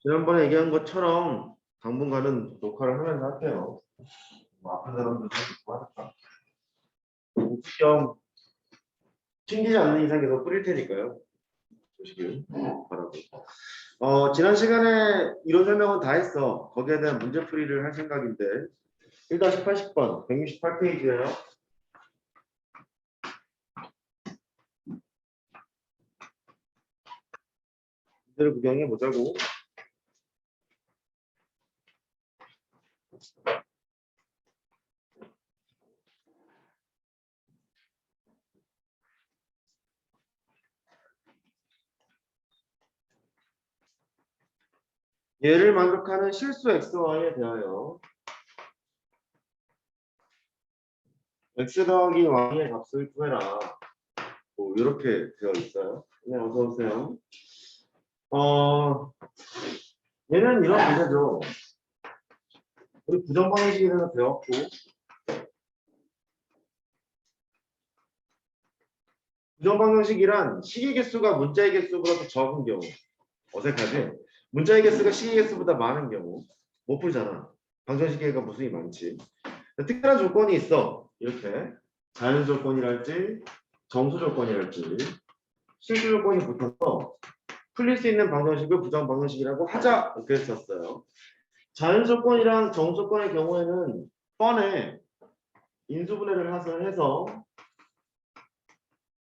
지난번에 얘기한 것처럼 당분간은 녹화를 하면서 할게요. 뭐 아픈 사람들도 있고 하니까. 시험 튕기지 않는 이상 계속 뿌릴 테니까요. 보시길 바라고. 지난 시간에 이론 설명은 다 했어. 거기에 대한 문제풀이를 할 생각인데 1-80번 168페이지예요. 문제를 구경해 보자고. 얘를 만족하는 실수 xy에 대하여 x 더하기 y의 값을 구해라. 뭐 이렇게 되어 있어요. 네, 어서 오세요. 얘는 이런 문제죠. 우리 부정방정식에 대해서 배웠고, 부정방정식이란 식의 개수가 문자의 개수보다 더 적은 경우. 어색하지? 문자의 개수가 식의 개수보다 많은 경우 못 풀잖아. 방정식계가 무수히 많지. 특별한 조건이 있어. 이렇게 자연 조건이랄지 정수 조건이랄지 실수 조건이 붙어서 풀릴 수 있는 방정식을 부정방정식이라고 하자 이렇게 썼어요. 자연 조건이랑 정수 조건의 경우에는 뻔해. 인수분해를 해서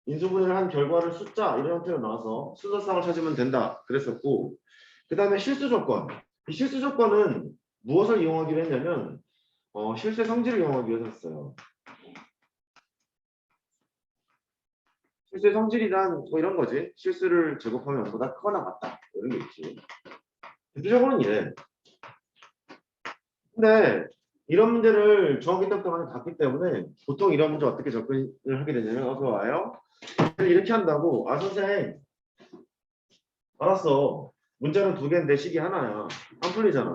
인수분해를 한 결과를 숫자 이런 형태로 나와서 순서상을 찾으면 된다 그랬었고, 그 다음에 실수 조건. 이 실수 조건은 무엇을 이용하기로 했냐면 실수의 성질을 이용하기 위해서 했어요. 실수의 성질이란 뭐 이런 거지. 실수를 제곱하면 0보다 크거나 같다 이런 게 있지. 대표적으로는 이래. 근데 이런 문제를 중학교 때부터 많이 봤기 때문에 보통 이런 문제 어떻게 접근을 하게 되냐면, 어서 와요. 이렇게 한다고. 아 선생 알았어. 문자는 2개인데 식이 하나야. 안 풀리잖아.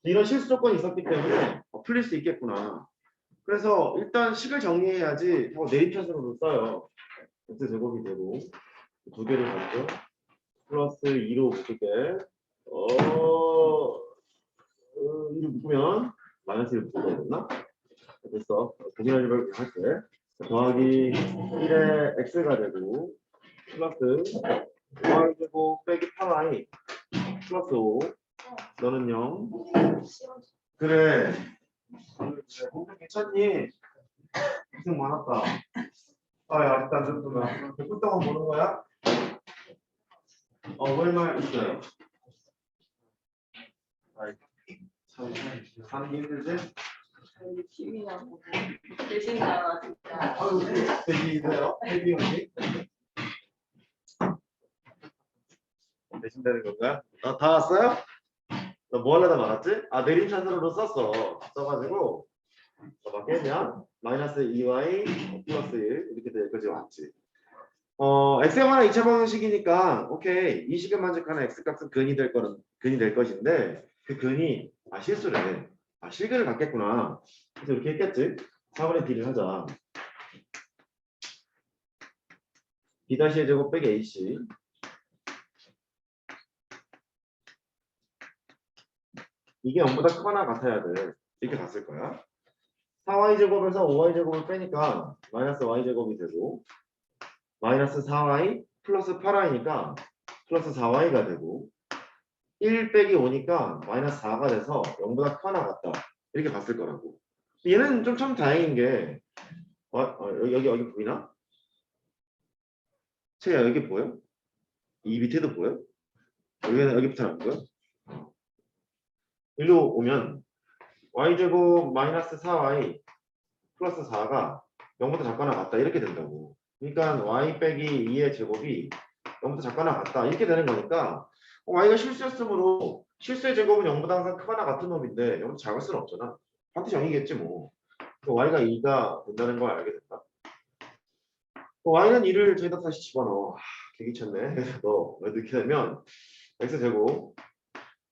이런 실수 조건이 있었기 때문에 풀릴 수 있겠구나. 그래서 일단 식을 정리해야지 하고 내림차순으로 써요. x 제곱이 되고 2개를 갖고 플러스 2로 묶을게. 2를 묶으면 마이너스 1을 묶어야 됐나? 됐어. 고민하지 할게. 더하기 1에 x가 되고 플러스 y 제곱 빼기 8y 플러스 5 너는 0. 그래. 공부 괜찮니? 고생 많았다. 아직도 안 줬구나. 100분 동안 보는 거야? 얼마 있어요? 참 사는 게 힘들지? 팀이라고 계신가 진짜. 아유, 대신이세요? 대신이 대신되는 건가요? 다 왔어요? 너 뭐 하려다 말았지? 내림차순으로 써가지고 맞겠냐? 마이너스 2y 플러스 1 이렇게 돼 여기까지 왔지. x의 2차 방정식이니까 오케이. 이 식을 만족하는 x값은 근이 될 것인데 그 근이 실수래. 실근을 갖겠구나. 그래서 이렇게 했겠지. 4분의 b를 하자. b-의 제곱 빼기 ac. 이게 0보다 크거나 같아야 돼. 이렇게 갔을 거야. 4y 제곱에서 5y 제곱을 빼니까 마이너스 y 제곱이 되고, 마이너스 4y 플러스 8y니까 플러스 4y가 되고, 1 빼기 5니까 마이너스 4가 돼서 0보다 크거나 같다. 이렇게 봤을 거라고. 얘는 좀 참 다행인 게 여기 보이나? 채야 여기 보여? 이 밑에도 보여? 여기부터 안 보여? 일로 오면 y제곱 마이너스 4y 플러스 4가 0보다 작거나 같다 이렇게 된다고. 그러니까 y 빼기 2의 제곱이 0보다 작거나 같다 이렇게 되는 거니까 y가 실수였으므로 실수의 제곱은 0보다 항상 크거나 같은 놈인데 0보다 작을 수는 없잖아. 반드시 0이겠지 뭐. y가 2가 된다는 걸 알게 된다. y는 2를 저기다 다시 집어넣어. 개기쳤네. 그래서 너 이렇게 되면 x제곱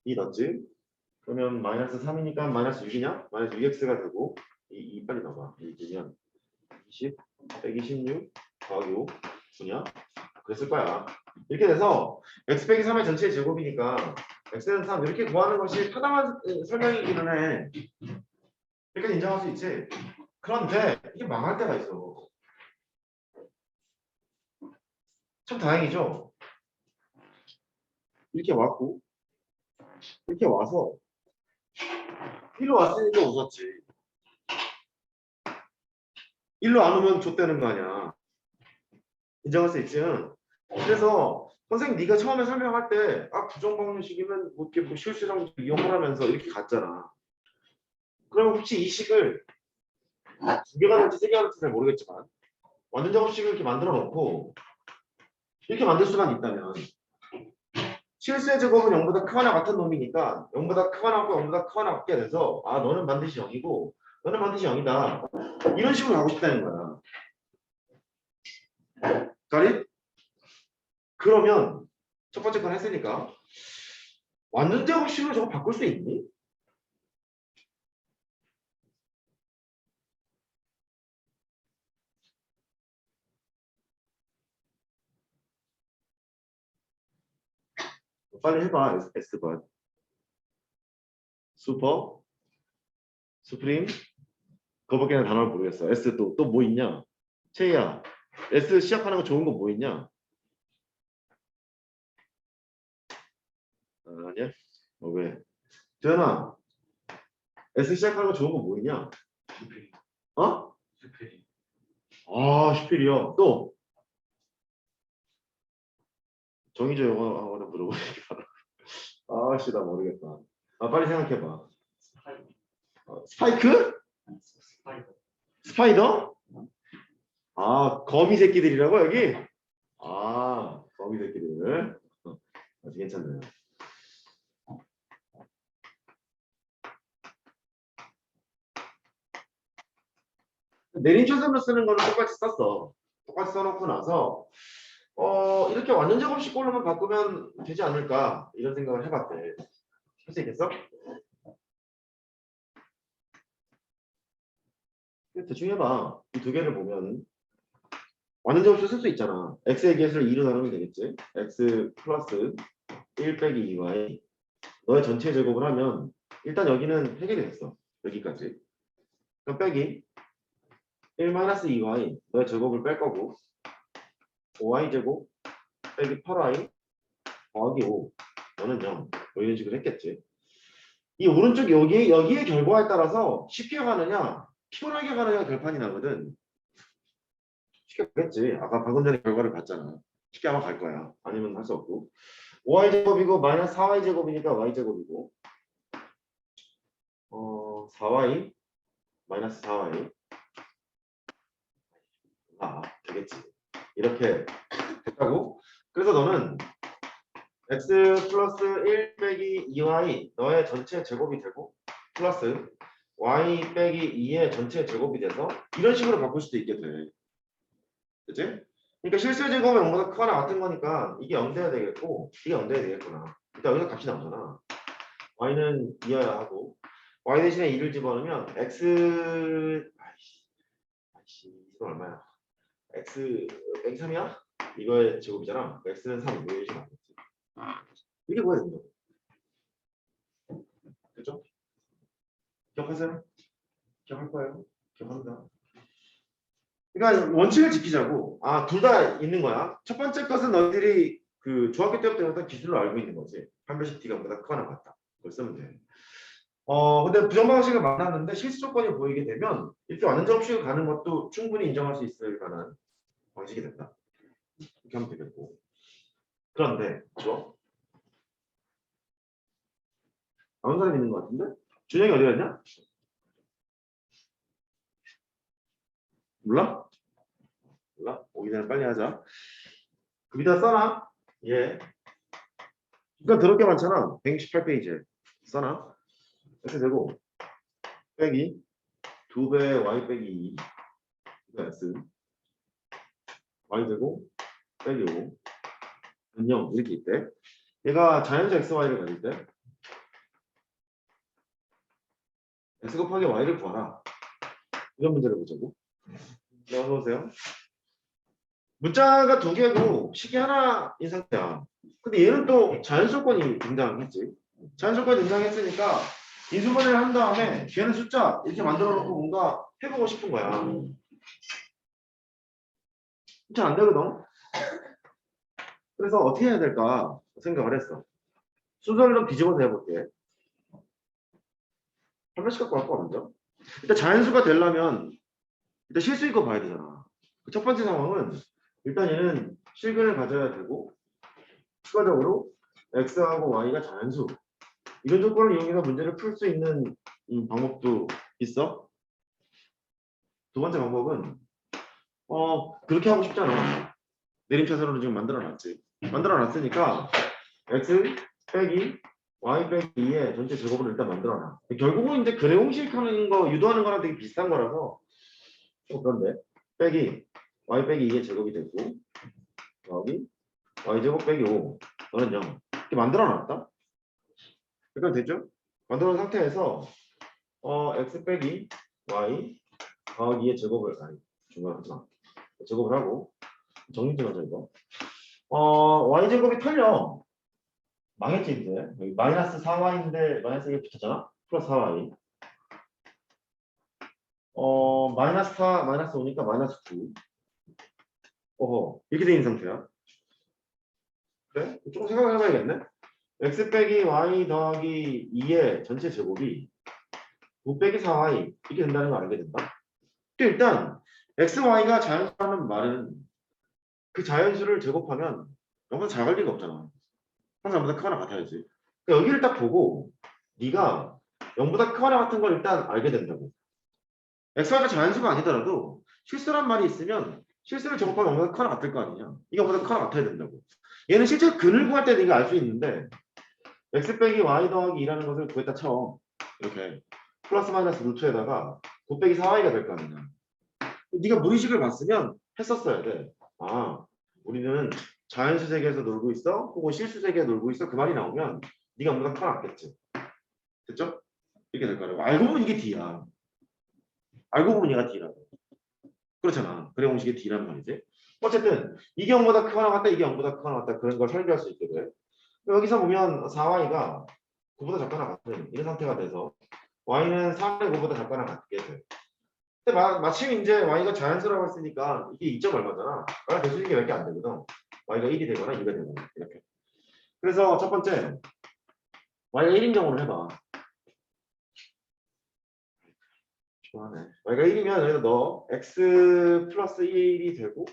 2 넣지. 그러면 마이너스 3이니까 마이너스 6이냐? 마이너스 6x가 되고 이 빨리 넣어봐. 이 되면 20 빼기 16 더하기 5 뭐냐? 그랬을 거야. 이렇게 돼서 x 빼기 3의 전체의 제곱이니까 x는 3 이렇게 구하는 것이 타당한 설명이기는 해. 이렇게 인정할 수 있지. 그런데 이게 망할 때가 있어. 참 다행이죠. 이렇게 왔고 이렇게 와서 일로 왔으니까 웃었지. 일로 안 오면 좆되는 거 아니야. 인정할 수 있지. 그래서 선생님 네가 처음에 설명할 때 부정방정식이면 뭐 이렇게 뭐 실수랑 이용을 하면서 이렇게 갔잖아. 그러면 혹시 이 식을 두 개가 될지 세 개가 될지 잘 모르겠지만 완전 작업식을 이렇게 만들어 놓고 이렇게 만들 수만 있다면 실수의 제곱은 0보다 크거나 같은 놈이니까 0보다 크거나 같고 0보다 크거나 같게 돼서 너는 반드시 0이고 너는 반드시 0이다. 이런 식으로 가고 싶다는 거야. 가리? 그러면 첫 번째 건 했으니까 완전 제곱식으로 저거 바꿀 수 있니? 빨리 해봐. S번 슈퍼 수프림 그거밖에 단어를 모르겠어. S 또 뭐 있냐? 채희야 S 시작하는 거 좋은 거 뭐 있냐? 아니야? 왜? 재현아 S 시작하는 거 좋은 거 뭐 있냐? 어? 슈필이요. 또 정의조 영어 하나 물어보니까 씨 나 모르겠다. 빨리 생각해봐. 스파이크? 스파이더? 거미 새끼들이라고 여기? 거미 새끼들. 아주 괜찮네요. 내림차선으로 쓰는 거는 똑같이 썼어. 똑같이 써놓고 나서 이렇게 완전 작업식 걸로만 바꾸면 되지 않을까 이런 생각을 해봤대. 할 수 있겠어? 대충 해봐. 이 두 개를 보면 완전 작업식 쓸 수 있잖아. x의 개수를 2로 나누면 되겠지. x 플러스 1 빼기 2y 너의 전체 제곱을 하면 일단 여기는 해결이 됐어. 여기까지. 그럼 빼기 1 마이너스 2y 너의 제곱을 뺄 거고 5y 제곱 빼기 8y 더하기 5 너는 0 뭐 이런 식으로 했겠지. 이 오른쪽 여기의 결과에 따라서 쉽게 가느냐 피곤하게 가느냐 결판이 나거든. 쉽게 가겠지. 아까 방금 전에 결과를 봤잖아. 쉽게 아마 갈 거야. 아니면 할 수 없고 5y 제곱이고 마이너스 4y 제곱이니까 y 제곱이고 4y 마이너스 4y 되겠지. 이렇게 됐다고. 그래서 너는 x 플러스 1 빼기 2y 너의 전체 제곱이 되고 플러스 y 빼기 2의 전체 제곱이 돼서 이런 식으로 바꿀 수도 있게 돼. 그치? 그러니까 실수 제곱은 0보다 크거나 같은 거니까 이게 0 돼야 되겠고 이게 0 돼야 되겠구나. 일단 여기서 값이 나오잖아. y는 2여야 하고 y 대신에 2를 집어넣으면 x 이거 얼마야? x 빼기 3이야? 이거의 제곱이잖아. x는 3 뭐 이렇게 나오겠지. 이게 뭐야 된다. 그죠? 기억하세요? 기억할 거예요. 기억합니다. 그러니까 원칙을 지키자고. 둘 다 있는 거야. 첫 번째 것은 너희들이 그 중학교 때부터 했던 기술로 알고 있는 거지. 판별식 t가 보다 크거나 같다. 그걸 쓰면 돼. 근데 부정방식을 만났는데 실수 조건이 보이게 되면 이렇게 완전 접식을 가는 것도 충분히 인정할 수 있을 만한 방식이 된다. 이렇게 하면 되겠고. 그런데 그죠? 아무 사람 있는 것 같은데? 준영이 어디 갔냐? 몰라? 몰라? 오기 전에 빨리 하자. 그 밑에 써놔. 예. 그러니까 더럽게 많잖아. 168페이지에. 써놔. 이렇게 되고 빼기 2배 y 빼기 2 S y 되고 빼기 5 0 이렇게 있대. 얘가 자연수 xy를 가질 때 x 곱하기 y를 구하라. 이런 문제를 보자고. 네, 어서 오세요. 문자가 두 개고 식이 하나인 상태야. 근데 얘는 또 자연수권이 등장했지. 자연조건이 등장했으니까 인수분해를 한 다음에 걔는 숫자 이렇게 만들어 놓고 뭔가 해보고 싶은 거야. 잘 안 되거든. 그래서 어떻게 해야 될까 생각을 했어. 순서를 좀 뒤집어서 해볼게. 한 번씩 갖고 갈거 먼저. 일단 자연수가 되려면 일단 실수인 거 봐야 되잖아. 첫 번째 상황은 일단 얘는 실근을 가져야 되고 추가적으로 x하고 y가 자연수 이런 조건을 이용해서 문제를 풀 수 있는 방법도 있어. 두 번째 방법은 그렇게 하고 싶잖아. 내림차선으로 지금 만들어놨지. 만들어놨으니까 x 빼기 y 빼기 2의 전체 제곱을 일단 만들어놔. 결국은 이제 그래공식 하는 거 유도하는 거랑 되게 비슷한 거라서 그런데 빼기 y 빼기 2의 제곱이 되고 여기 y제곱 빼기 5 너는 0 이렇게 만들어놨다. 그러니까 됐죠? 만들어놓은 상태에서 x 빼기 y 더하기 2의 제곱을 중간 하지 마. 제곱을 하고 정리 좀 하자 이거. y제곱이 털려. 망했지 이제. 여기 마이너스 4y인데 마이너스 1 붙였잖아. 플러스 4y. 마이너스 4 마이너스 5니까 마이너스 9. 이렇게 돼 있는 상태야. 그래? 조금 생각을 해봐야겠네. x 빼기 y 더하기 2의 전체 제곱이 9 빼기 4y 이렇게 된다는 걸 알게 된다. 일단 x, y가 자연수라는 말은 그 자연수를 제곱하면 0보다 작을 리가 없잖아. 항상 0보다 크거나 같아야지. 그러니까 여기를 딱 보고 네가 0보다 크거나 같은 걸 일단 알게 된다고. x, y가 자연수가 아니더라도 실수란 말이 있으면 실수를 제곱하면 0보다 크거나 같을 거 아니냐. 이게 0보다 크거나 같아야 된다고. 얘는 실제 근을 구할 때 네가 알 수 있는데 x 빼기 y 더하기 2라는 것을 구했다 쳐. 이렇게 플러스 마이너스 루트에다가 9 빼기 4y가 될 거 아니냐. 네가 무의식을 봤으면 했었어야 돼. 우리는 자연수 세계에서 놀고 있어? 혹은 실수 세계에 놀고 있어? 그 말이 나오면 네가 뭔가 타놨겠지. 됐죠? 이렇게 될 거라고. 알고 보면 이게 D야. 알고 보면 얘가 D라고. 그렇잖아. 그래 공식이 D란 말이지. 어쨌든 이게 0보다 크거나 같다, 이게 0보다 크거나 같다 그런 걸 설계할 수 있게 돼. 여기서 보면 4y가 9보다 작거나 같은 이런 상태가 돼서 y는 3의 9보다 작거나 같게 돼. 근데 마침 이제 y가 자연수라고 했으니까 이게 2점 얼마잖아. y가 대수인 게 몇 개 안 되거든. y가 1이 되거나 2가 되거나 이렇게. 그래서 첫 번째 y가 1인 경우를 해봐. 좋아하네. y가 1이면 여기다 넣어. x 플러스 1이 되고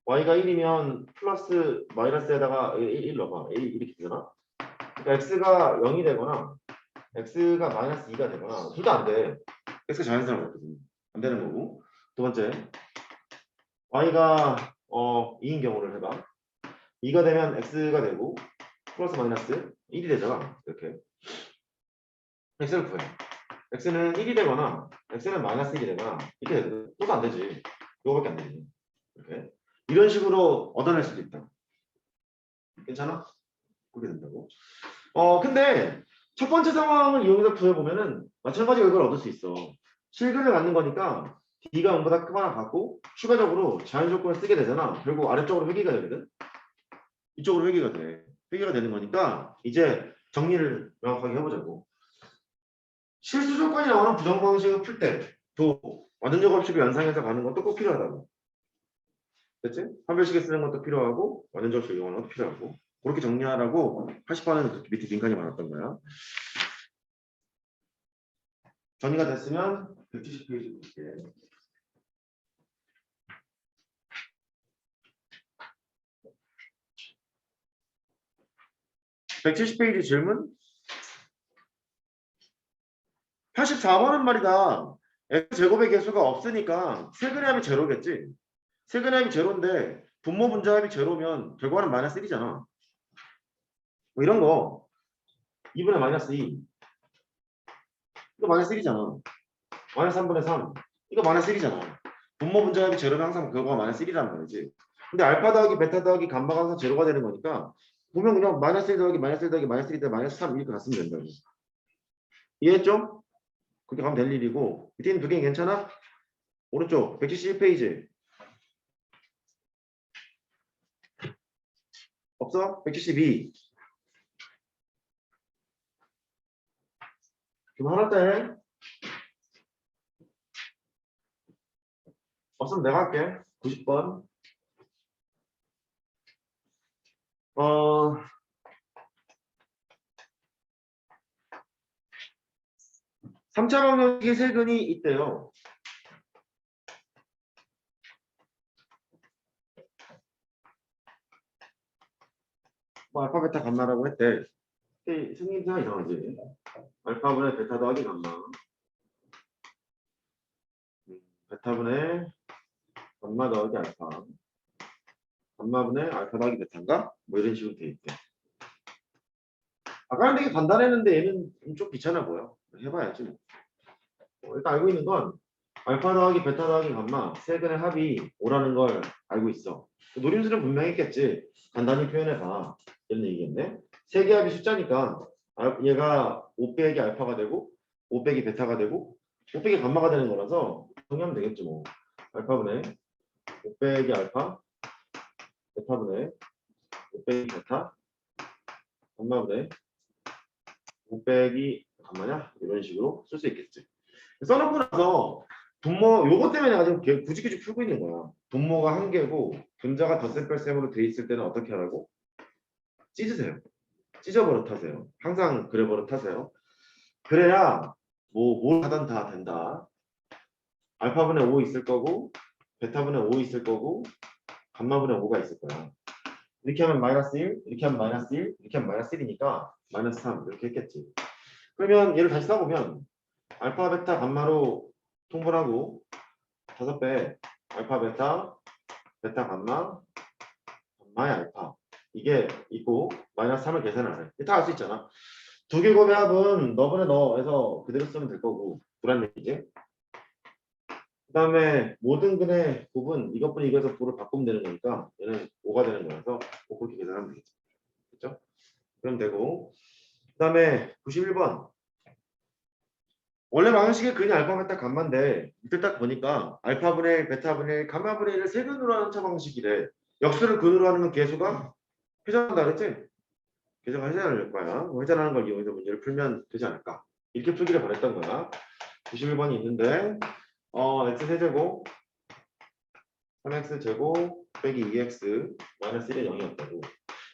y가 1이면 플러스 마이너스에다가 1 넣어봐. 1 이렇게 되잖아. 그러니까 x가 0이 되거나 x가 마이너스 2가 되거나 둘 다 안 돼. x가 자연수라고 했거든. 안 되는 거고. 두 번째 y가 2인 경우를 해봐. 2가 되면 x가 되고 플러스 마이너스 1이 되잖아. 이렇게 x를 구해. x는 1이 되거나 x는 마이너스 1이 되거나 이렇게 되거든. 또도 안 되지. 이거밖에 안 되지. 이렇게 이런 식으로 얻어낼 수도 있다. 괜찮아? 그렇게 된다고. 근데 첫 번째 상황을 이용해서 구해보면은 마찬가지로 이걸 얻을 수 있어. 실근을 갖는 거니까 D가 0보다 크거나 같고 추가적으로 자연 조건을 쓰게 되잖아. 결국 아래쪽으로 회귀가 되거든. 이쪽으로 회귀가 돼. 회귀가 되는 거니까 이제 정리를 명확하게 해보자고. 실수 조건이 나오는 부정방식을 풀 때도 완전적 법칙을 연상해서 가는 것도 꼭 필요하다고. 됐지? 판별식에 쓰는 것도 필요하고 완전적 법칙을 이용하는 것도 필요하고 그렇게 정리하라고 80번은 밑에 빈칸이 많았던 거야. 정리가 됐으면 170페이지 볼게. (170페이지) 질문 84번은 말이다. x제곱의 개수가 없으니까 세근의 합이 제로겠지. 세근의 합이 제로인데 분모 분자 합이 제로면 결과는 마이너스 1이잖아. 뭐 이런 거 2분의 마이너스 2 이거 마이너스 1이잖아. 마이너스 3분의 3 이거 마이너스 1이잖아. 분모 분자 합이 제로면 항상 결과가 마이너스 1이란 말이지. 근데 알파 더하기 베타 더하기 감마가 항상 제로가 되는 거니까 보면 그냥 마이너스 1 더하기 마이너스 1 더하기 마이너스 1 더하기 마이너스 3 이렇게 갔으면 된다고. 이해했죠? 그렇게 가면 될 일이고 밑에 있는 두 개는 괜찮아? 오른쪽 171페이지 없어? 172 그럼 하나 때 없으면 내가 할게. 90번. 3차 방정식의 세근이 있대요. 뭐 알파 베타 감마라고 했대. 생김새가 이상하지. 알파분의 베타 더하기 감마. 베타분의 감마 더하기 알파. 감마분의 알파 더하기 베타인가? 뭐 이런 식으로 돼 있대. 아까는 되게 간단했는데 얘는 좀 귀찮아 보여. 해봐야지 뭐. 일단 알고 있는 건 알파 더하기 베타 더하기 감마 세근의 합이 5라는 걸 알고 있어. 노림수는 분명히 있겠지. 간단히 표현해봐. 이런 얘기겠네. 세 개 합이 숫자니까 얘가 5 빼기 알파가 되고 5 빼기 베타가 되고 5 빼기 감마가 되는 거라서 정리하면 되겠죠 뭐. 알파분의 5 빼기 알파 베타분의 5 빼기 베타 감마분의 5 빼기 감마냐? 이런 식으로 쓸 수 있겠지. 써놓고 나서 분모 요거 때문에 내가 지금 굳이 풀고 있는 거야. 분모가 한 개고 분자가 덧셈뺄셈으로 돼 있을 때는 어떻게 하라고? 찢으세요. 찢어버릇하세요. 항상 그래 버릇하세요. 그래야 뭘 하든 다 된다. 알파분의 5 있을 거고 베타분의 5 있을 거고 감마분의 5가 있을 거야. 이렇게 하면 마이너스 1, 이렇게 하면 마이너스 1, 이렇게 하면 마이너스 1이니까 마이너스 3 이렇게 했겠지. 그러면 얘를 다시 써보면 알파 베타 감마로 통분하고 5배 알파 베타 베타 감마 감마의 알파 이게 있고 마이너스 3을 계산하래. 다 알 수 있잖아. 두 개 곱의 합은 너분의 너에서 그대로 쓰면 될 거고 불안 얘기지. 그 다음에 모든 근의 곱은 이것분이 이거에서 부를 바꾸면 되는 거니까 얘는 5가 되는 거라서 그렇게 계산하면 되겠죠. 그렇죠? 그럼 되고 그 다음에 91번 원래 방식의 근이 알파 베타 감마인데 이때 딱 보니까 알파분의 1, 베타분의 1, 감마분의 1을 세근으로 하는 차 방식이래. 역수를 근으로 하는 건 계수가 회전한다 그랬지? 계수가 회전할 거야. 회전하는 걸 이용해서 문제를 풀면 되지 않을까. 이렇게 풀기를 바랬던 거야. 91번이 있는데 x 세제곱 3x 제곱 빼기 2x 마이너스 1의 0이었다고.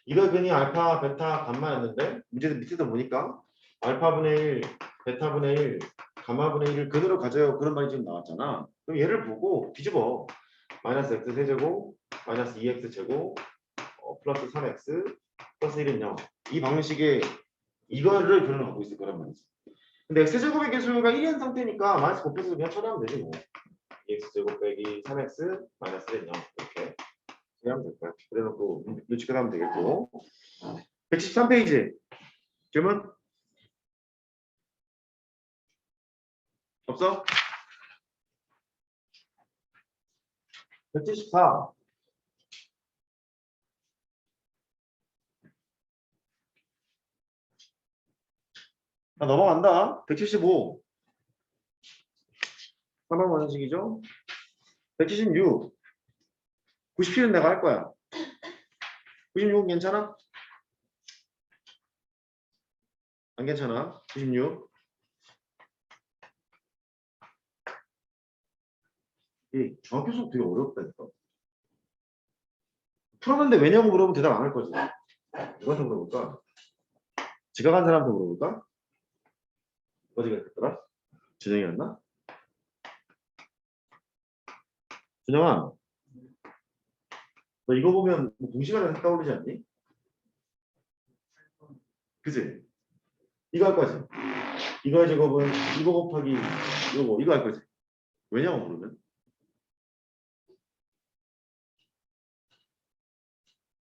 이거 근이 알파 베타 감마였는데 문제 밑에서 보니까 알파분의 1, 베타분의 1, 감마분의 1을 근으로 가져요. 그런 말이 지금 나왔잖아. 그럼 얘를 보고 뒤집어. 마이너스 x 세제곱 마이너스 2x 제곱 플러스 3x 플러스 1은 0. 이 방식의 이거를 근으로 갖고 있을 거란 말이지. 근데 x제곱의 개수가 1인 상태니까 마이너스 곱해서 그냥 처리하면 되지 뭐. 2x제곱 빼기 3x 마이너스 1은 0. 이렇게 처리하면 될 거야. 그래놓고 눈치껏 하면 되겠고. 113페이지 질문? 없어? 174 넘어간다. 175 3번 원식이죠. 176 97은 내가 할 거야. 96은 괜찮아? 안 괜찮아? 96 이 정확히 수업 되게 어렵다니까. 풀었는데 왜냐고 물어보면 대답 안 할 거지. 누구한테 물어볼까? 지각한 사람한테 물어볼까? 어디가 했더라? 준영이었나? 준영아, 너 이거 보면 뭐 공시간에 떠오르지 않니? 그치? 이거 할 거지? 이거의 제곱은 이거 곱하기 이거 할 거지? 왜냐고 물으면?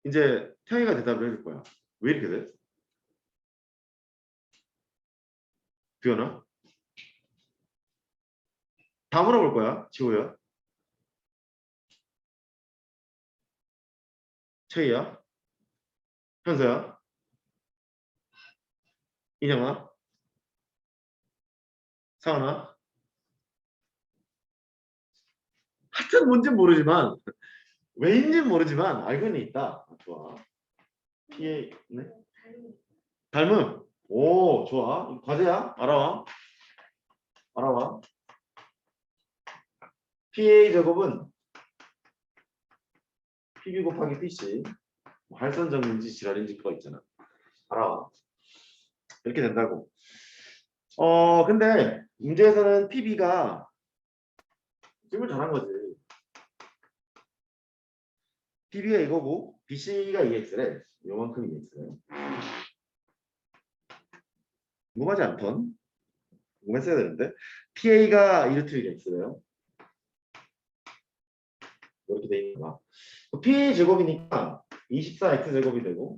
이제 태영이가 대답을 해줄 거야. 왜 이렇게 돼? 규현아? 다 물어볼 거야. 지호야? 채희야? 현서야? 인영아? 사은아? 하여튼 뭔진 모르지만 왜인지는 모르지만 알고는 있다. 좋아. 피해 네? 닮음. 오 좋아. 과제야. 알아와. PA 제곱은 PB 곱하기 PC 뭐 할선정인지 지랄인지 그거 있잖아. 알아와. 이렇게 된다고. 근데 문제에서는 PB가 질문 잘한 거지. PB가 이거고 BC가 EX래. 요만큼 EX래. 궁금하지 않던? 궁금했어야 되는데 PA가 1루트 1X래요. 이렇게 돼 있는 거야. PA 제곱이니까 24X 제곱이 되고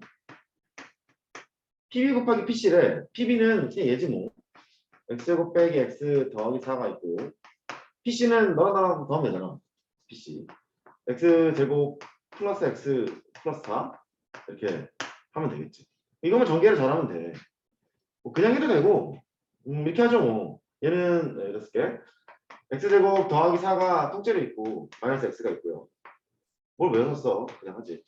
PB 곱하기 PC래. PB는 그냥 얘지 뭐. X제곱 빼기 X 더하기 4가 있고 PC는 너랑 나랑 더하면 되잖아. PC. X제곱 플러스 X 플러스 4 이렇게 하면 되겠지. 이거만 전개를 잘하면 돼. 뭐 그냥 해도 되고 이렇게 하죠 뭐. 얘는 이렇게 쓸게. X제곱 더하기 4가 통째로 있고 마이너스 X가 있고요. 뭘 외웠어? 그냥 하지.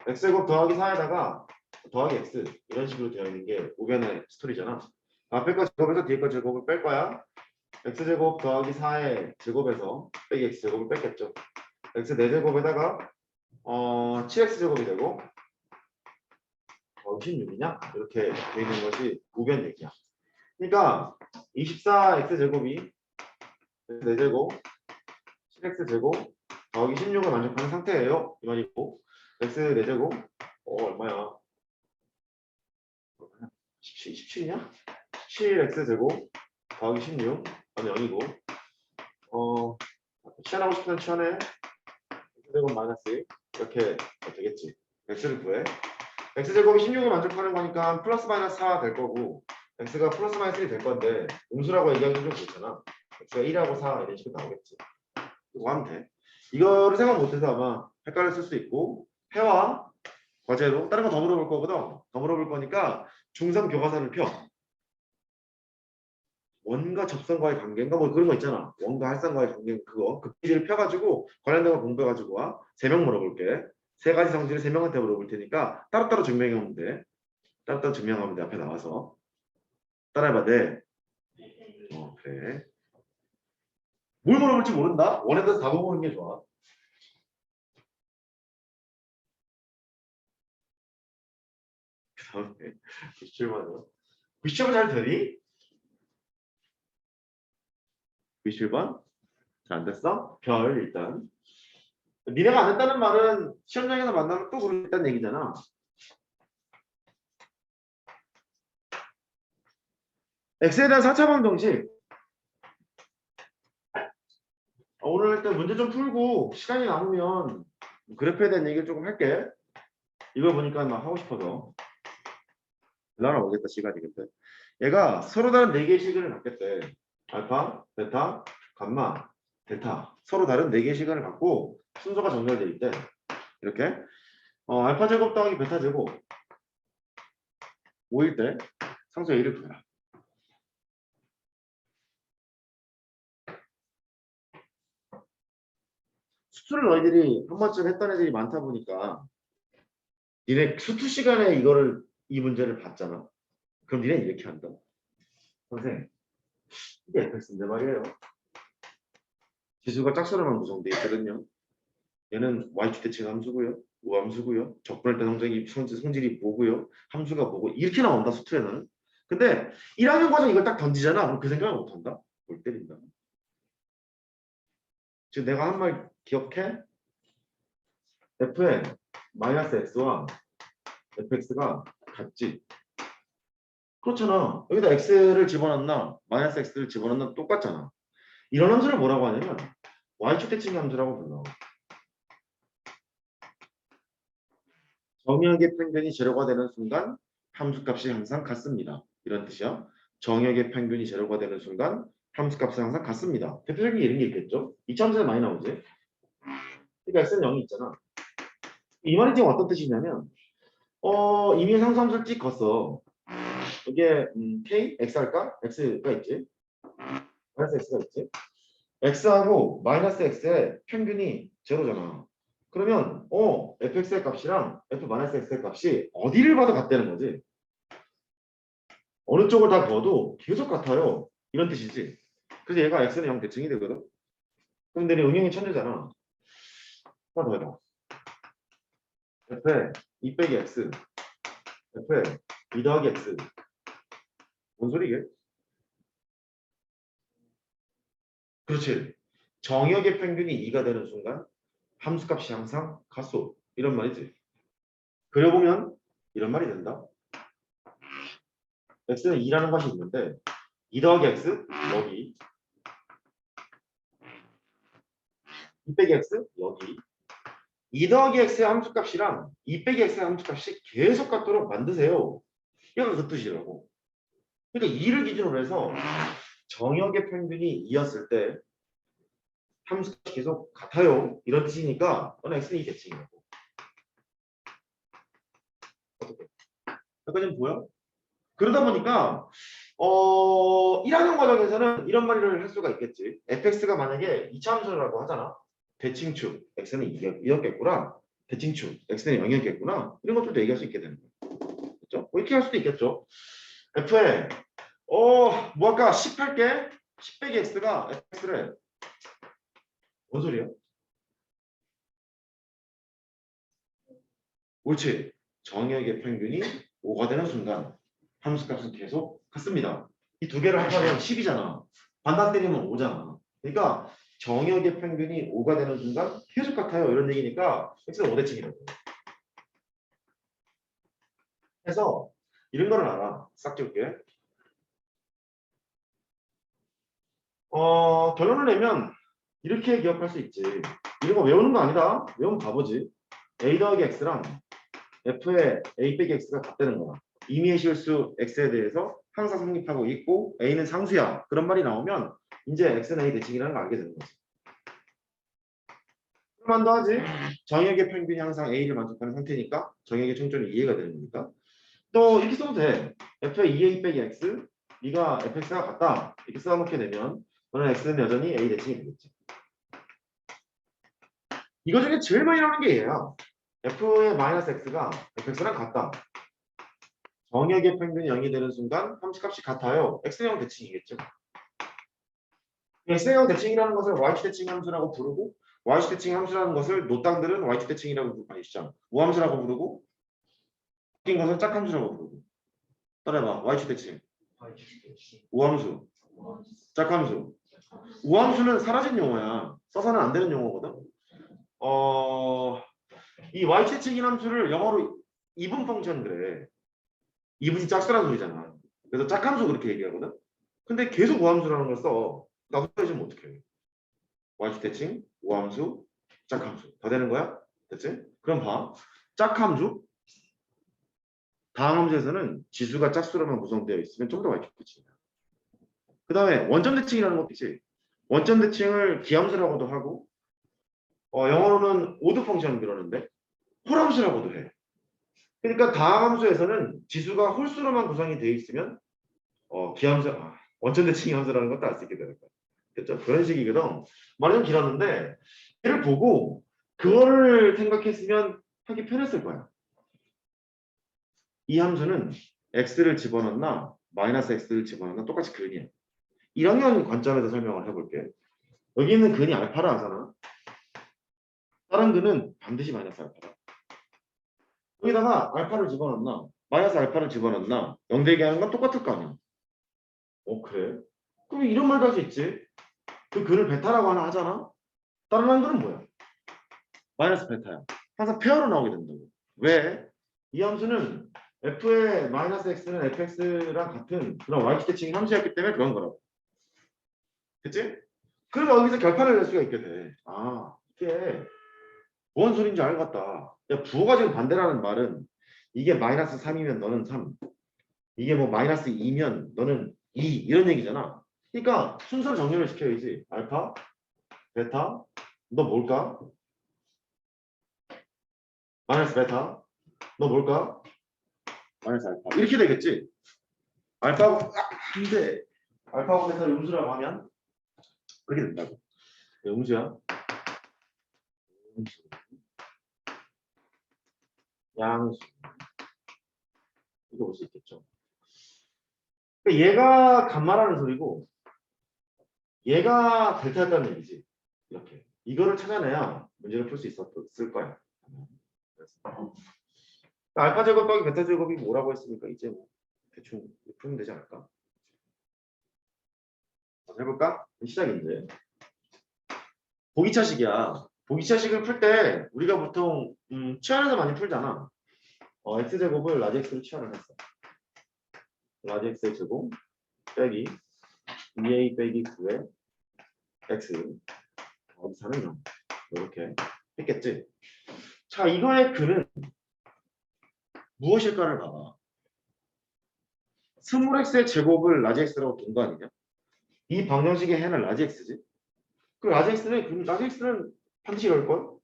X제곱 더하기 4에다가 더하기 X 이런 식으로 되어 있는 게 우변의 스토리잖아. 앞에 거 제곱에서 뒤에 거 제곱을 뺄 거야. X제곱 더하기 4의 제곱에서 빼기 X제곱을 뺐겠죠. X 4제곱에다가 7X제곱이 되고 16이냐? 이렇게 되어 있는 것이 우변 얘기야. 그러니까 24X제곱이 X 4제곱 7X제곱 더하기 16을 만족하는 상태예요. 이 말이고 X 4제곱 얼마야? 17이냐? 17X제곱 더하기 16 아니 0이고 치환하고 싶으면 치환해. X제곱 마이너스 1 이렇게 되겠지. X를 구해. X제곱이 16을 만족하는 거니까 플러스 마이너스 4가 될 거고 X가 플러스 마이너스 1이 될 건데 음수라고 얘기하기 좀 그렇잖아. X가 1하고 4 이런 식으로 나오겠지. 이거 하면 돼. 이거를 생각 못해서 아마 헷갈렸을 수 있고 해와 과제로 다른 거 더 물어볼 거거든. 더 물어볼 거니까 중상 교과서를 펴. 원과 접선과의 관계인가 뭐 그런 거 있잖아. 원과 할선과의 관계 그거 그 기지를 펴가지고 관련된 거 공부해가지고 와. 3명 물어볼게. 3가지 성질을 3명한테 물어볼 테니까 따로따로 증명하면 돼. 따로따로 증명하면 돼. 앞에 나와서 따라해봐. 네. 그래. 뭘 물어볼지 모른다. 원에 대해서 다 보는 게 좋아. 그 다음에 97번이요. 97번 잘 되니? 97번? 잘 안 됐어? 별 일단. 니네가 안 했다는 말은 시험장에서 만나면 또 그러겠다는 얘기잖아. X에 대한 4차 방정식. 오늘 일단 문제 좀 풀고 시간이 남으면 그래프에 대한 얘기를 조금 할게. 이거 보니까 막 하고 싶어서. 날아오겠다 시간이 근데. 얘가 서로 다른 4개의 시간을 갖겠대. 알파, 베타, 감마, 델타. 서로 다른 4개의 시간을 갖고 순서가 정렬되어 있대. 이렇게. 알파 제곱 더하기 베타 제곱 5일 때 상수의 1을 구해라. 수투를 너희들이 한 번쯤 했던 애들이 많다 보니까 니네 수투 시간에 이 문제를 봤잖아. 그럼 니네 이렇게 한다. 선생, 이게 fx인데 말이에요. 지수가 짝수로만 구성되어 있거든요. 얘는 y축대칭 함수고요. 우함수고요. 적분할 때 성질이 뭐고요. 함수가 뭐고 이렇게 나온다 수투에는. 근데 1학년 과정 이걸 딱 던지잖아. 그럼 그 생각을 못한다. 뭘 때린다. 지금 내가 한 말 기억해? fn 마이너스 x와 fx가 같지. 그렇잖아. 여기다 x를 집어넣나 마이너스 x를 집어넣나 똑같잖아. 이런 함수를 뭐라고 하냐면 y축 대칭 함수라고 불러. 정역의 평균이 제로가 되는 순간 함수값이 항상 같습니다. 이런 뜻이야. 정역의 평균이 제로가 되는 순간 함수값이 항상 같습니다. 대표적인 이런 게 있겠죠? 2차함수에 많이 나오지. 그러니까 x는 0이 있잖아. 이 말이 지금 어떤 뜻이냐면 이미 상수함수를 찍었어. 이게 k, x 할까? x가 있지. 마이너스 x가 있지. x하고 마이너스 x의 평균이 제로잖아. 그러면 fx의 값이랑 f 마이너스 x의 값이 어디를 봐도 같다는 거지. 어느 쪽을 다 그어도 계속 같아요. 이런 뜻이지. 그래서 얘가 x는 0 대칭이 되거든. 그럼 내리 응용이 천재잖아. 하나 더 해봐. f에 2 빼기 x, f에 2 더하기 x. 뭔 소리 이게? 그렇지. 정역의 평균이 2가 되는 순간 함수값이 항상 가소. 이런 말이지. 그려보면 이런 말이 된다. x는 2라는 것이 있는데 2 더하기 x 여기 2 빼기 x 여기 2 더하기 x의 함수값이랑 2 빼기 x의 함수값이 계속 같도록 만드세요. 이거 그 뜻이라고. 그러니까 2를 기준으로 해서 정역의 평균이 2였을 때 함수값이 계속 같아요. 이런 뜻이니까 너는 x는 2 대칭이라고. 어떻게? 여기까지 보여? 그러다 보니까 1학년 과정에서는 이런 말을 할 수가 있겠지. fx가 만약에 2차 함수라고 하잖아. 대칭축 x는 2였겠구나. 대칭축 x는 0이었겠구나. 이런 것들도 얘기할 수 있게 되는 거야. 그렇죠? 뭐 이렇게 할 수도 있겠죠. f에 뭐 아까 10 할게. 10 빼기 x가 fx래. 뭔 소리야? 옳지. 정역의 평균이 5가 되는 순간 함수값은 계속 같습니다. 이 두 개를 합하면 10이잖아. 반반 때리면 5잖아. 그러니까 정역의 평균이 5가 되는 순간 계속 같아요. 이런 얘기니까 x는 5대칭이라고. 해서 이런 거를 알아. 싹 지울게. 결론을 내면 이렇게 기억할 수 있지. 이런 거 외우는 거 아니다. 외우면 바보지. a 더하기 x랑 f의 a 빼기 x가 같다는 거야. 임의의 실수 x에 대해서 항상 성립하고 있고 a는 상수야. 그런 말이 나오면 이제 x는 a 대칭이라는 걸 알게 되는 거지. 그만 더하지. 정역의 평균이 항상 a를 만족하는 상태니까 정역의 총점이 이해가 되는 거니까. 또 이렇게 써도 돼. f의 2a 빼기 x 네가 fx가 같다. 이렇게 써놓게 되면 너는 x는 여전히 a 대칭이 되겠지. 이거 중에 제일 많이 나오는 게 얘야. f의 마이너스 x가 fx랑 같다. 정역의 평균이 0이 되는 순간 함수값이 같아요. x형 대칭이겠죠. x형 대칭이라는 것을 y축 대칭 함수라고 부르고 y축 대칭 함수라는 것을 노땅들은 y축 대칭이라고 부르고 우함수라고 부르고 바뀐 것을 짝함수라고 부르고 따라해봐. y축 대칭, 우함수, 짝함수. 우함수는 사라진 용어야. 써서는 안 되는 용어거든. 이 y축 대칭 함수를 영어로 이분 펑션 그래. 이분이 짝수라는 소리잖아. 그래서 짝함수 그렇게 얘기하거든. 근데 계속 우함수라는 걸 써. 나도 해주면 어떡해. y축 대칭, 우함수, 짝함수. 다 되는 거야? 됐지? 그럼 봐. 짝함수. 다항 함수에서는 지수가 짝수로만 구성되어 있으면 좀 더 y축 대칭이야. 그 다음에 원점 대칭이라는 것도 있지. 원점 대칭을 기함수라고도 하고 영어로는 오드 펑션 그러는데 홀함수라고도 해. 그러니까 다항 함수에서는 지수가 홀수로만 구성이 되어 있으면 기함수, 원점 대칭 함수라는 것도 알 수 있게 되는 거야. 그렇죠? 그런 식이거든. 말이 좀 길었는데 얘를 보고 그거를 생각했으면 하기 편했을 거야. 이 함수는 x를 집어넣나 마이너스 x를 집어넣나 똑같이 근이야. 1학년 관점에서 설명을 해볼게. 여기 있는 근이 알파라 하잖아. 다른 근은 반드시 마이너스 알파다. 여기다가 알파를 집어넣나 마이너스 알파를 집어넣나 0대기 하는 건 똑같을 거 아니야. 그래? 그럼 이런 말도 할 수 있지. 그 근을 베타라고 하나 하잖아. 다른 한글은 뭐야? 마이너스 베타야. 항상 페어로 나오게 된다고. 왜? 이 함수는 f의 마이너스 x는 fx랑 같은 그런 y축 대칭 함수였기 때문에 그런 거라고. 그치? 그래서 여기서 결판을 낼 수가 있게 돼. 이게 뭔 소린지 알겠다. 야, 부호가 지금 반대라는 말은 이게 마이너스 3이면 너는 3. 이게 뭐 마이너스 2면 너는 2 이런 얘기잖아. 그러니까 순서를 정렬을 시켜야지. 알파, 베타, 너 뭘까? 마이너스 베타, 너 뭘까? 마이너스 알파. 이렇게 되겠지? 알파하고 근데 알파하고 베타를 음수라고 하면 그렇게 된다고. 음수야. 음수. 양수. 이거 볼 수 있겠죠. 그러니까 얘가 감마라는 소리고 얘가 델타였다는 얘기지. 이렇게. 이거를 찾아내야 문제를 풀 수 있었을 거야. 그래서 알파 제곱 더하기 베타 제곱이 뭐라고 했으니까 이제 뭐 대충 풀면 되지 않을까? 한번 해볼까? 시작인데. 보기차식이야. 보기차식을 풀 때 우리가 보통 치환해서 많이 풀잖아. x제곱을 라지 x로 치환을 했어. 라지 x의 제곱 빼기 2a 빼기 9의 x 더하기 4는 0 이렇게 했겠지. 자, 이거의 근은 무엇일까를 봐봐. 스몰 x의 제곱을 라지 x라고 둔 거 아니냐? 이 방정식의 해는 라지 x지. 그 라지 x는 반드시 이럴 걸?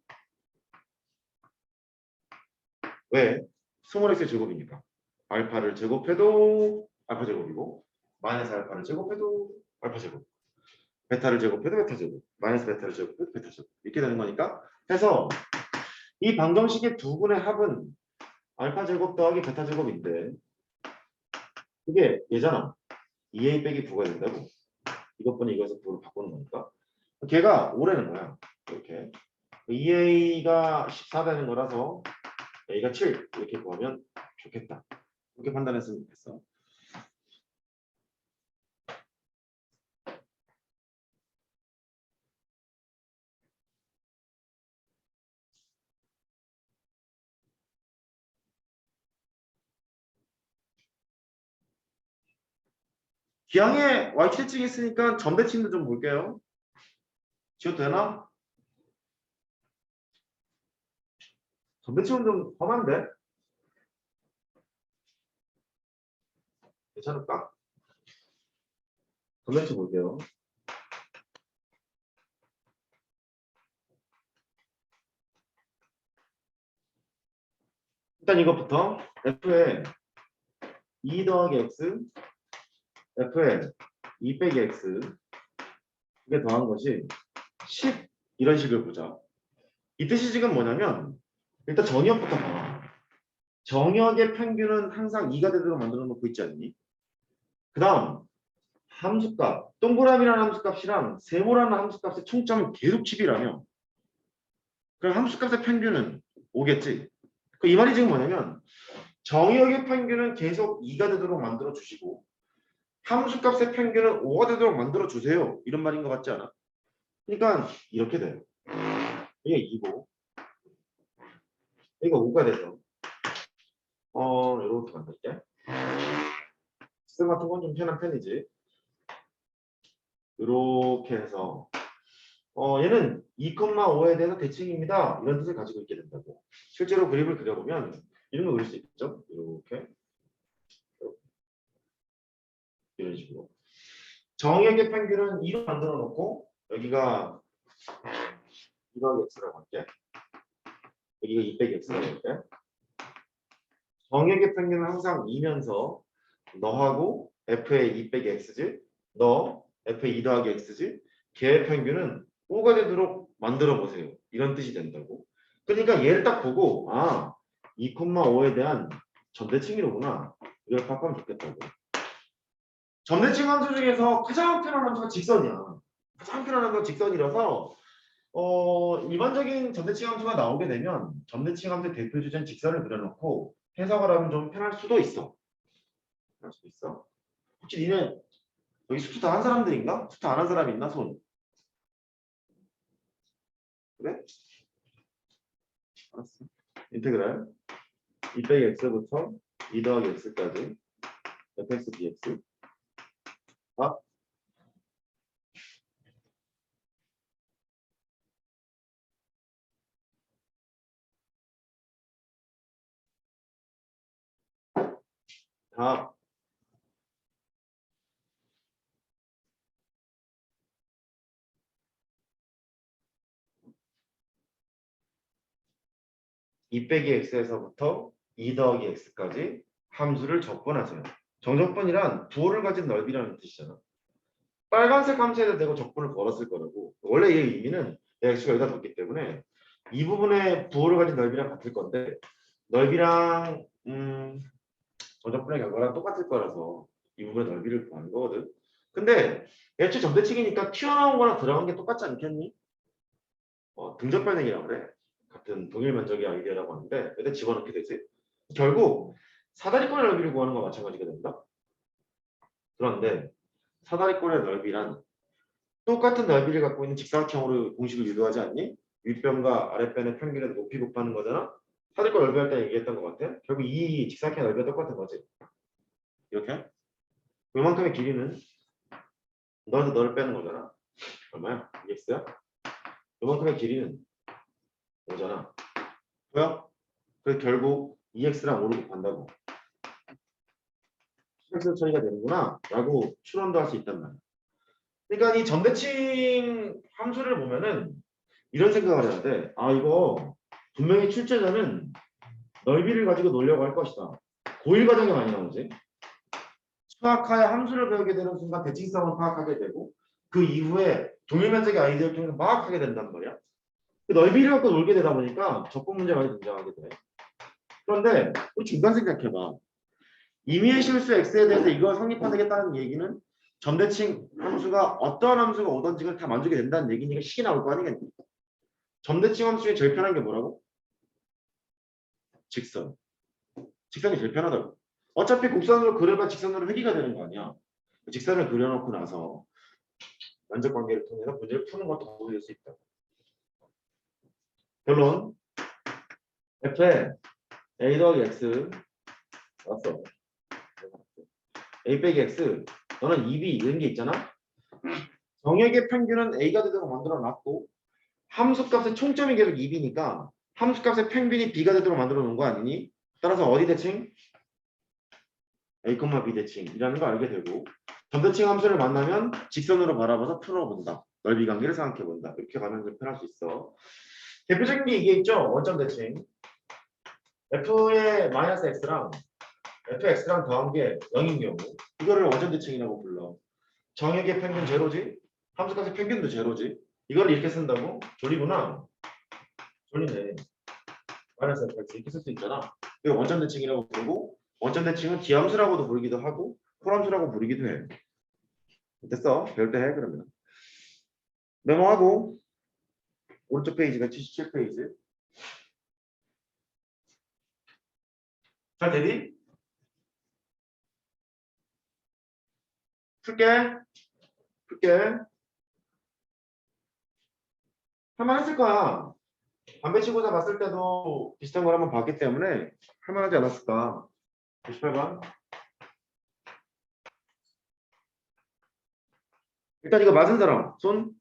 왜? 스몰 x의 제곱이니까. 알파를 제곱해도 알파 제곱이고 마이너스 알파를 제곱해도 알파 제곱. 베타를 제곱해도 베타 제곱. 마이너스 베타를 제곱해도 베타 제곱. 이렇게 되는 거니까. 해서 이 방정식의 두 분의 합은 알파 제곱 더하기 베타 제곱인데 그게 얘잖아. 2a 빼기 9가 된다고. 이것분이 이것을 9로 바꾸는 거니까. 걔가 5라는 거야. 이렇게. 2a가 14 되는 거라서 a가 7 이렇게 구하면 좋겠다. 이렇게 판단했으면 좋겠어. 기항에 y대칭 있으니까 점대칭도 좀 볼게요. 지워도 되나? 점대칭은 좀 험한데? 괜찮을까? 점대칭 볼게요. 일단 이것부터 f에 2 더하기 x f에 2 빼기 x 이게 더한 것이 10 이런 식을 보자. 이 뜻이 지금 뭐냐면 일단 정의역부터 봐. 정의역의 평균은 항상 2가 되도록 만들어 놓고 있지 않니? 그 다음 함수값 동그라미라는 함수값이랑 세모라는 함수값의 총점은 계속 10이라며 그럼 함수값의 평균은 5겠지? 이 말이 지금 뭐냐면 정의역의 평균은 계속 2가 되도록 만들어 주시고 함수값의 평균은 5가 되도록 만들어 주세요. 이런 말인 것 같지 않아? 그러니까 이렇게 돼요. 이게 2고 이거 5가 돼서 이렇게 만들게. 시스템 같은 건 좀 편한 편이지. 이렇게 해서 얘는 2,5에 대해서 대칭입니다. 이런 뜻을 가지고 있게 된다고. 실제로 그림을 그려보면 이런 거 그릴 수 있죠. 이렇게 이런 식으로. 정의역의 평균은 2로 만들어 놓고 여기가 2 더하기 x라고 할게. 여기가 2 빼기 x라고 할게. 정의역의 평균은 항상 2면서 너하고 f의 2 빼기 x지 너 f의 2 더하기 x지 걔의 평균은 5가 되도록 만들어 보세요. 이런 뜻이 된다고. 그러니까 얘를 딱 보고 2,5에 대한 점대칭이로구나. 이걸 파악하면 좋겠다고. 점대칭 함수 중에서 가장 편한 함수가 직선이야. 가장 편한 함수가 직선이라서 일반적인 점대칭 함수가 나오게 되면 점대칭 함수의 대표 주제는 직선을 그려놓고 해석을 하면 좀 편할 수도 있어. 편할 수도 있어. 혹시 니네 여기 수트 다 한 사람들인가? 수트 안 한 사람 있나? 손. 그래? 알았어. 인테그랄 2 빼기 x부터 2 더하기 x까지 fx dx 아? 답 2 빼기 x에서부터 2 더하기 x까지 함수를 적분하세요. 정적분이란 부호를 가진 넓이라는 뜻이잖아. 빨간색 함수에다 대고 적분을 걸었을 거라고. 원래 이 의미는 x가 여기다 뒀기 때문에 이 부분의 부호를 가진 넓이랑 같을 건데 넓이랑 정적분의 결과랑 똑같을 거라서 이 부분의 넓이를 구하는 거거든. 근데 애초에 점대칭이니까 튀어나온 거랑 들어간 게 똑같지 않겠니? 등접 변형이라고 그래. 같은 동일 면적의 아이디어라고 하는데 여기다 집어넣게 되지. 결국 사다리꼴의 넓이를 구하는 거와 마찬가지가 됩니다. 그런데 사다리꼴의 넓이란 똑같은 넓이를 갖고 있는 직사각형으로 공식을 유도하지 않니? 윗변과 아랫변의 평균의 높이 곱하는 거잖아. 사다리꼴 넓이 할 때 얘기했던 것 같아. 결국 이 직사각형 넓이가 똑같은 거지. 이렇게. 요만큼의 길이는 너한테 너를 빼는 거잖아. 얼마야? 2x야? 요만큼의 길이는 5잖아. 보여? 그래서 결국 2x랑 5를 곱한다고. 수직선 처리가 되는구나 라고 추론도 할 수 있단 말이야. 그러니까 이 점대칭 함수를 보면은 이런 생각을 해야 돼. 아 이거 분명히 출제자는 넓이를 가지고 놀려고 할 것이다. 고1 과정에 많이 나오지. 수학하에 함수를 배우게 되는 순간 대칭성을 파악하게 되고 그 이후에 동일면적의 아이디어를 통해서 막 하게 된단 말이야. 그 넓이를 갖고 놀게 되다 보니까 적분 문제 많이 등장하게 돼. 그런데 우리 중간 생각해봐. 임의의 실수 x에 대해서 이걸 성립하겠다는 얘기는 점대칭 함수가 어떠한 함수가 오든지 다 만족이 된다는 얘기니까 식이 나올 거 아니겠니? 점대칭 함수 중에 제일 편한 게 뭐라고? 직선. 직선이 제일 편하다고. 어차피 곡선으로 그려봐 직선으로 회귀가 되는 거 아니야. 직선을 그려놓고 나서 면적 관계를 통해서 문제를 푸는 것도 도움이 될 수 있다. 결론. f에 a 더하기 x 왔어. a 빼기 x 너는 2b 이런 게 있잖아. 정액의 평균은 a가 되도록 만들어 놨고 함수값의 총점이 계속 2b니까 함수값의 평균이 b가 되도록 만들어 놓은 거 아니니? 따라서 어디 대칭? a, b 대칭이라는 걸 알게 되고 점대칭 함수를 만나면 직선으로 바라봐서 풀어본다. 넓이 관계를 생각해 본다. 이렇게 가면 좀 편할 수 있어. 대표적인 게 이게 있죠. 원점 대칭. f의 마이너스 x랑 fx랑 더한 게 0인 경우 이거를 원점 대칭이라고 불러. 정액의 평균 제로지. 함수값의 평균도 제로지. 이걸 이렇게 쓴다고? 졸리구나. 졸리네. 마이너스 fx 이렇게 쓸 수 있잖아. 이거 원점 대칭이라고 부르고 원점 대칭은 기함수라고도 부르기도 하고 콜함수라고 부르기도 해. 됐어? 배울 때 해 그러면. 메모하고 오른쪽 페이지가 77페이지. 잘 되니? 풀게. 풀게. 할만했을 거야. 담배 치고자 봤을 때도 비슷한 걸 한번 봤기 때문에 할만하지 않았을까. 98번. 일단 이거 맞은 사람 손.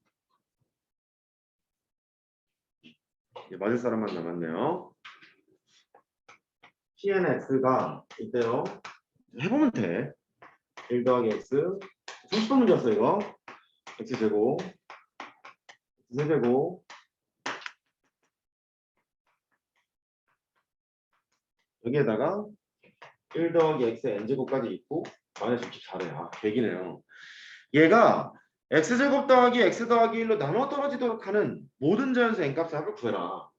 이제 맞을 사람만 남았네요. pnx가 있대요. 해보면 돼. 1 더하기 x 30번 문제였어 이거. x제곱 x제곱 여기에다가 1 더하기 x n제곱까지 있고 마이너스 64래. 아 계기네요. 얘가 x제곱 더하기 x 더하기 1로 나눠 떨어지도록 하는 모든 자연수 n값의 합을 구해라. 뭐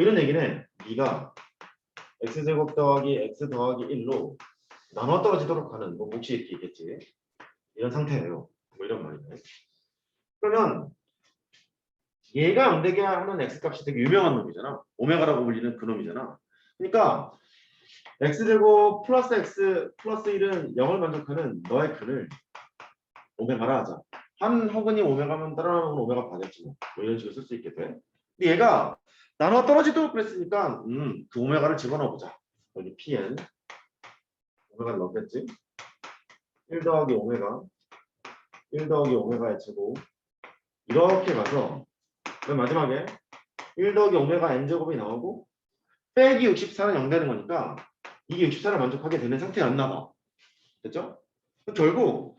이런 얘기는 네가 x제곱 더하기 x 더하기 1로 나눠 떨어지도록 하는 뭐 몫이 이렇게 있겠지. 이런 상태예요. 뭐 이런 말이네. 그러면 얘가 안 되게 하는 x값이 되게 유명한 놈이잖아. 오메가라고 불리는 그 놈이잖아. 그러니까 x제곱 플러스 x 플러스 1은 0을 만족하는 너의 근을 오메가라 하자. 한 허근이 오메가면 다른 허근은 오메가 반이었지 뭐. 이런 식으로 쓸 수 있게 돼. 근데 얘가 나눠 떨어지도록 그랬으니까 그 오메가를 집어넣어 보자. 여기 pn 오메가를 넣겠지. 1 더하기 오메가 1 더하기 오메가의 제곱 이렇게 가서 맨 마지막에 1 더하기 오메가 n제곱이 나오고 빼기 64는 0 되는 거니까 이게 64를 만족하게 되는 상태였나 봐. 됐죠? 결국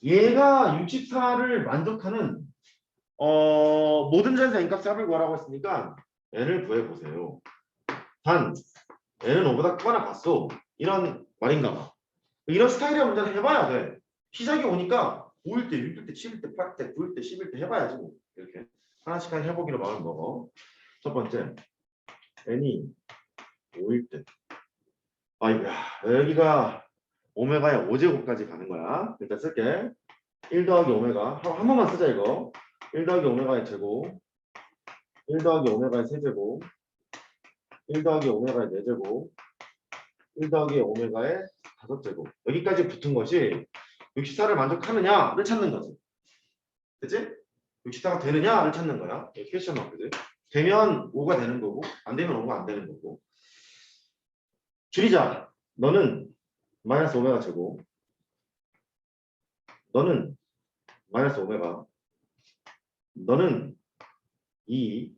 얘가 64를 만족하는 모든 자연수 n값의 합을 구하라고 했으니까 n을 구해보세요. 단 n은 5보다 크거나 같소. 이런 말인가 봐. 이런 스타일의 문제는 해봐야 돼. 시작이 오니까 5일 때, 6일 때, 7일 때, 8일 때, 9일 때, 10일 때 해봐야지 뭐. 이렇게 하나씩 해보기로 마음을 먹어. 첫 번째 n이 5일 때 아이고야 여기가 오메가의 5제곱까지 가는 거야. 일단 쓸게. 1 더하기 오메가 한 번만 쓰자 이거. 1 더하기 오메가의 제곱 1 더하기 오메가의 세제곱 1 더하기 오메가의 4제곱 1 더하기 오메가의 5제곱 여기까지 붙은 것이 64를 만족하느냐를 찾는 거지. 그치? 64가 되느냐를 찾는 거야. 이게 퀘스천 마크지. 되면 5가 되는 거고 안 되면 5가 안 되는 거고. 줄이자. 너는 마이너스 오메가 제곱 너는 마이너스 오메가 너는 2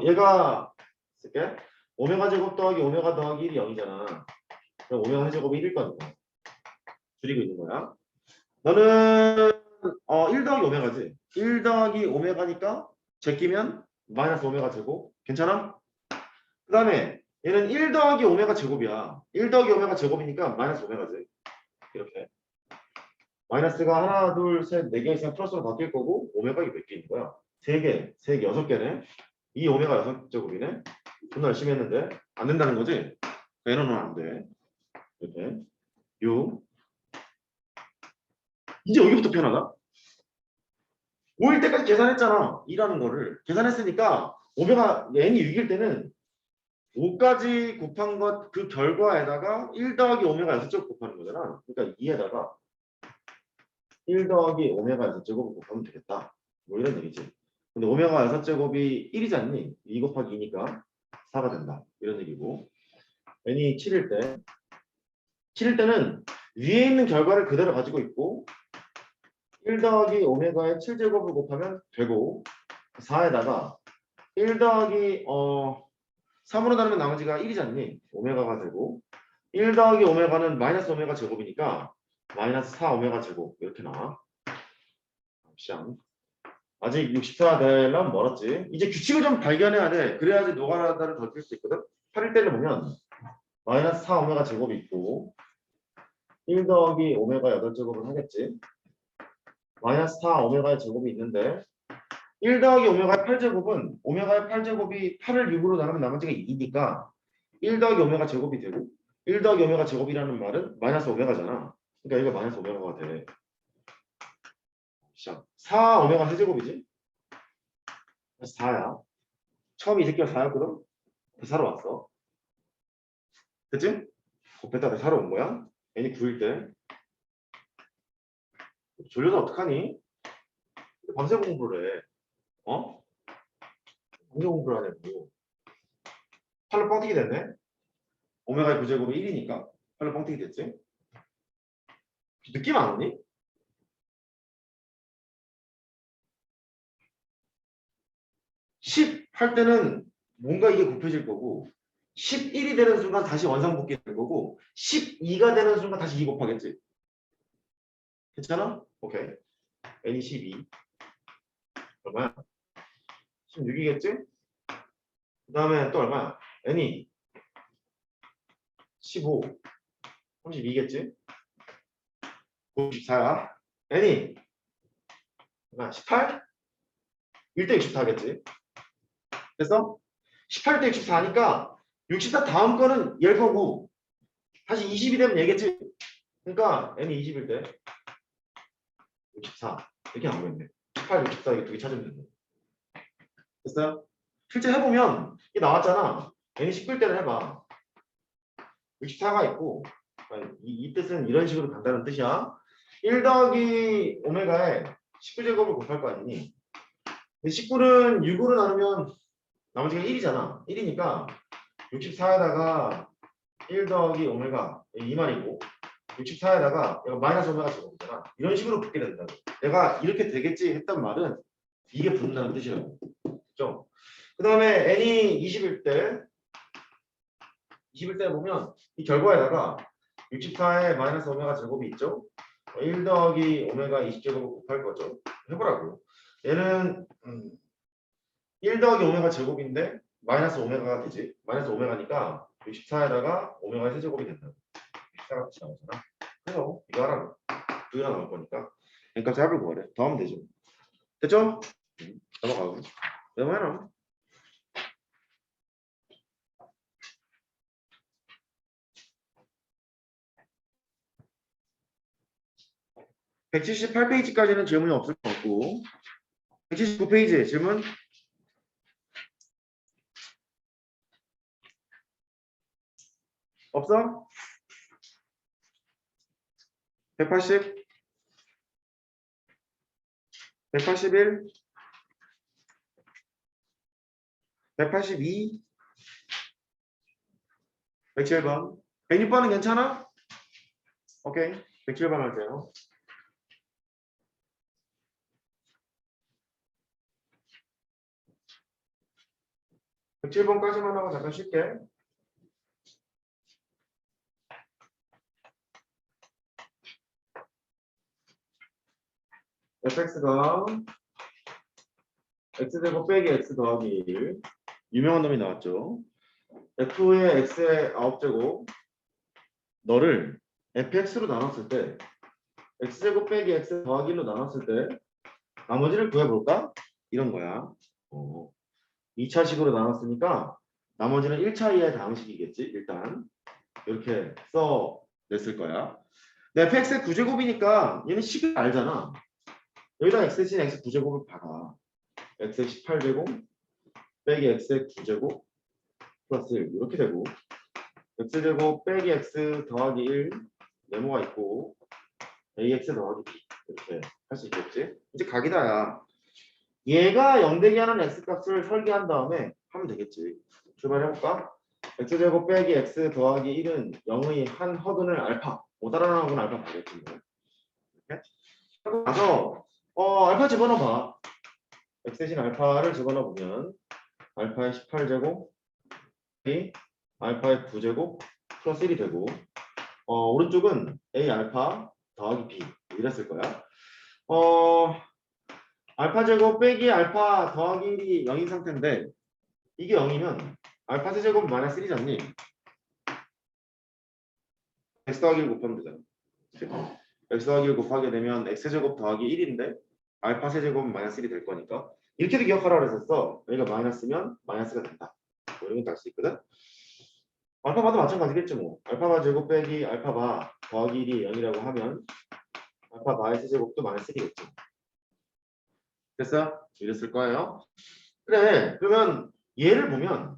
얘가 쓸게 오메가 제곱 더하기 오메가 더하기 1이 0이잖아. 그럼 오메가 세제곱이 1일 거니까 줄이고 있는 거야. 너는 1 더하기 오메가지. 1 더하기 오메가니까 제끼면 마이너스 오메가 제곱. 괜찮아? 그 다음에 얘는 1 더하기 오메가 제곱이야. 1 더하기 오메가 제곱이니까 마이너스 오메가지. 이렇게. 마이너스가 하나, 둘, 셋, 4개 있으면 플러스로 바뀔 거고 오메가 이게 몇 개 있는 거야? 3개, 6개네. 이 오메가 6제곱이네. 존나 열심히 했는데 안 된다는 거지? 얘는 안 돼. 이렇게. 6. 이제 여기부터 편하다. 5일 때까지 계산했잖아. 2라는 거를. 계산했으니까 오메가 n이 6일 때는 5까지 곱한 것 그 결과에다가 1 더하기 오메가 6제곱 곱하는 거잖아. 그러니까 2에다가 1 더하기 오메가 6제곱을 곱하면 되겠다. 뭐 이런 얘기지. 근데 오메가 6제곱이 1이지 않니? 2 곱하기 2니까 4가 된다. 이런 얘기고. n이 7일 때는 위에 있는 결과를 그대로 가지고 있고 1 더하기 오메가의 7제곱을 곱하면 되고 4에다가 1 더하기 3으로 나누면 나머지가 1이지 않니? 오메가가 되고 1 더하기 오메가는 마이너스 오메가 제곱이니까 마이너스 4 오메가 제곱 이렇게 나와. 시장. 아직 64 되려면 멀었지. 이제 규칙을 좀 발견해야 돼. 그래야지 노가다를 덜 필 수 있거든. 8일 때를 보면 마이너스 4 오메가 제곱이 있고 1 더하기 오메가 8제곱을 하겠지. 마이너스 4 오메가의 제곱이 있는데 1 더하기 오메가의 8제곱은 오메가의 8제곱이 8을 6으로 나누면 나머지가 2니까 1 더하기 오메가 제곱이 되고 1 더하기 오메가 제곱이라는 말은 마이너스 오메가잖아. 그러니까 이거 마이너스 오메가가 돼. 시작. 4 오메가 세제곱이지? 그래서 4야. 처음에 이 새끼가 4였거든? 대사로 왔어. 됐지? 곱했다 대사로 온 거야. n이 9일 때. 졸려서 어떡하니? 밤새 공부를 해. 어? 밤새 공부를 하냐고. 8로 뻥튀기 됐네? 오메가의 9제곱이 1이니까 8로 뻥튀기 됐지? 느낌 안 오니? 10 할 때는 뭔가 이게 곱해질 거고 11이 되는 순간 다시 원상복귀 될 거고 12가 되는 순간 다시 2 곱하겠지? 괜찮아? 오케이. n이 12 얼마야? 16이겠지? 그 다음에 또 얼마야? n이 15 32겠지? 94야. n이 18? 1대 64겠지? 그래서 18대 64니까 64 다음 거는 얘 거고 다시 20이 되면 얘겠지? 그러니까 n이 20일 때 64 이렇게 나오겠네. 18, 64 이게 두 개 찾으면 된다. 됐어요? 실제 해보면 이게 나왔잖아. n이 10일 때는 해봐. 64가 있고 이 뜻은 이런 식으로 간다는 뜻이야. 1 더하기 오메가에 19제곱을 곱할 거 아니니? 19는 6으로 나누면 나머지가 1이잖아. 1이니까 64에다가 1 더하기 오메가 이 말이고 64에다가 얘가 마이너스 오메가 제곱이잖아. 이런 식으로 붙게 된다고. 내가 이렇게 되겠지 했던 말은 이게 붙는다는 뜻이라고. 그죠? 그 다음에 n이 20일 때 보면 이 결과에다가 64에 마이너스 오메가 제곱이 있죠? 1 더하기 오메가 20제곱을 곱할 거죠. 해보라고. 얘는 1 더하기 오메가 제곱인데 마이너스 오메가가 되지. 마이너스 오메가니까 64에다가 오메가 세제곱이 된다. 64가 같이 나오잖아. 그래서 이거 하라고. 두 개가 나올 거니까. 그러니까 짝을 구하래. 더하면 되죠. 됐죠? 넘어가고. 넘어가라. (178페이지까지는) 질문이 없을 것 같고 179페이지 질문 없어? 180? 181? 182? 107번. 106번은 괜찮아? 오케이. 107번 할게요. 백 107번까지만 하고 잠깐 쉴게. fx가 x제곱 빼기 x 더하기 1. 유명한 놈이 나왔죠. f의 x의 9제곱 너를 fx로 나눴을 때 x제곱 빼기 x 더하기 1로 나눴을 때 나머지를 구해볼까? 이런 거야. 2차식으로 나눴으니까 나머지는 1차 이하의 다항식이겠지. 일단 이렇게 써냈을 거야. 내 fx의 9제곱이니까 얘는 식을 알잖아. 여기다 x 대신 x 9제곱을 박아. x의 18제곱 빼기 x의 9제곱 플러스 1 이렇게 되고 x제곱 빼기 x 더하기 1 네모가 있고 ax 더하기 b 이렇게 할 수 있겠지. 이제 각이다야. 얘가 0되게 하는 x값을 설계한 다음에 하면 되겠지. 출발해볼까? x제곱 빼기 x 더하기 1은 0의 한 허근을 알파 못 따라나오는 알파 봐야겠지 뭐. 이렇게 하고 나서 알파 집어넣어봐. x 대신 알파를 집어넣어보면 알파의 18제곱 이 알파의 9제곱 플러스 1이 되고 오른쪽은 a 알파 더하기 b 이랬을 거야. 알파 제곱 빼기 알파 더하기 1이 0인 상태인데 이게 0이면 알파 세제곱 마이너스 1이잖니. x 더하기 1 곱하면 되잖아. x 더하기 1 곱하게 되면 x제곱 더하기 1인데 알파 세제곱은 마이너스 1이 될 거니까 이렇게도 기억하라 그랬었어. 여기가 마이너스면 마이너스가 된다. 뭐 이런 것도 알 수 있거든. 알파바도 마찬가지겠지 뭐. 알파바 제곱 빼기 알파바 더하기 1이 0이라고 하면 알파바의 세제곱도 마이너스 1이겠지. 됐어? 이랬을 거예요. 그래. 그러면 얘를 보면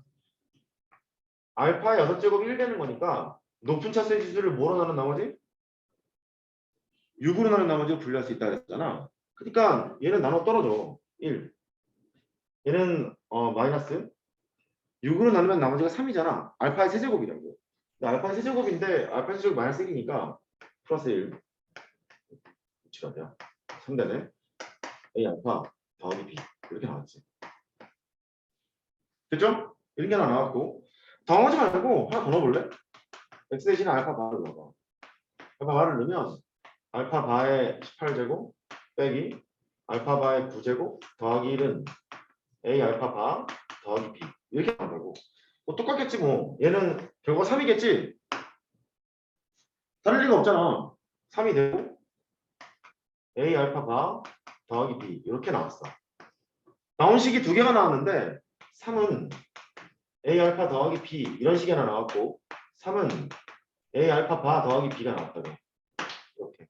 알파의 6제곱이 1 되는 거니까 높은 차수의 지수를 뭐로 나눈 나머지? 6으로 나눈 나머지로 분류할 수 있다 그랬잖아. 그러니까 얘는 나눠 떨어져. 1. 얘는 마이너스 6으로 나누면 나머지가 3이잖아. 알파의 세제곱이라고. 알파의 세제곱인데 알파의 세제곱 마이너스 1이니까 플러스 1. 위치가 돼요. 3되네. A 알파 더하기 B. 이렇게 나왔지. 됐죠? 이렇게 하나 나왔고. 당황하지 말고 하나 더 넣어볼래? x 대신에 알파 바를 넣어봐. 알파 바를 넣으면 알파 바의 18제곱 빼기 알파 바의 9제곱 더하기 1은 A 알파 바 더하기 B 이렇게 나온다고. 뭐 똑같겠지 뭐. 얘는 결과가 3이겠지? 다를 리가 없잖아. 3이 되고 A 알파 바 더하기 B 이렇게 나왔어. 나온 식이 두 개가 나왔는데 3은 A 알파 더하기 B 이런 식이 하나 나왔고 3은 A 알파 바 더하기 B가 나왔다고. 이렇게.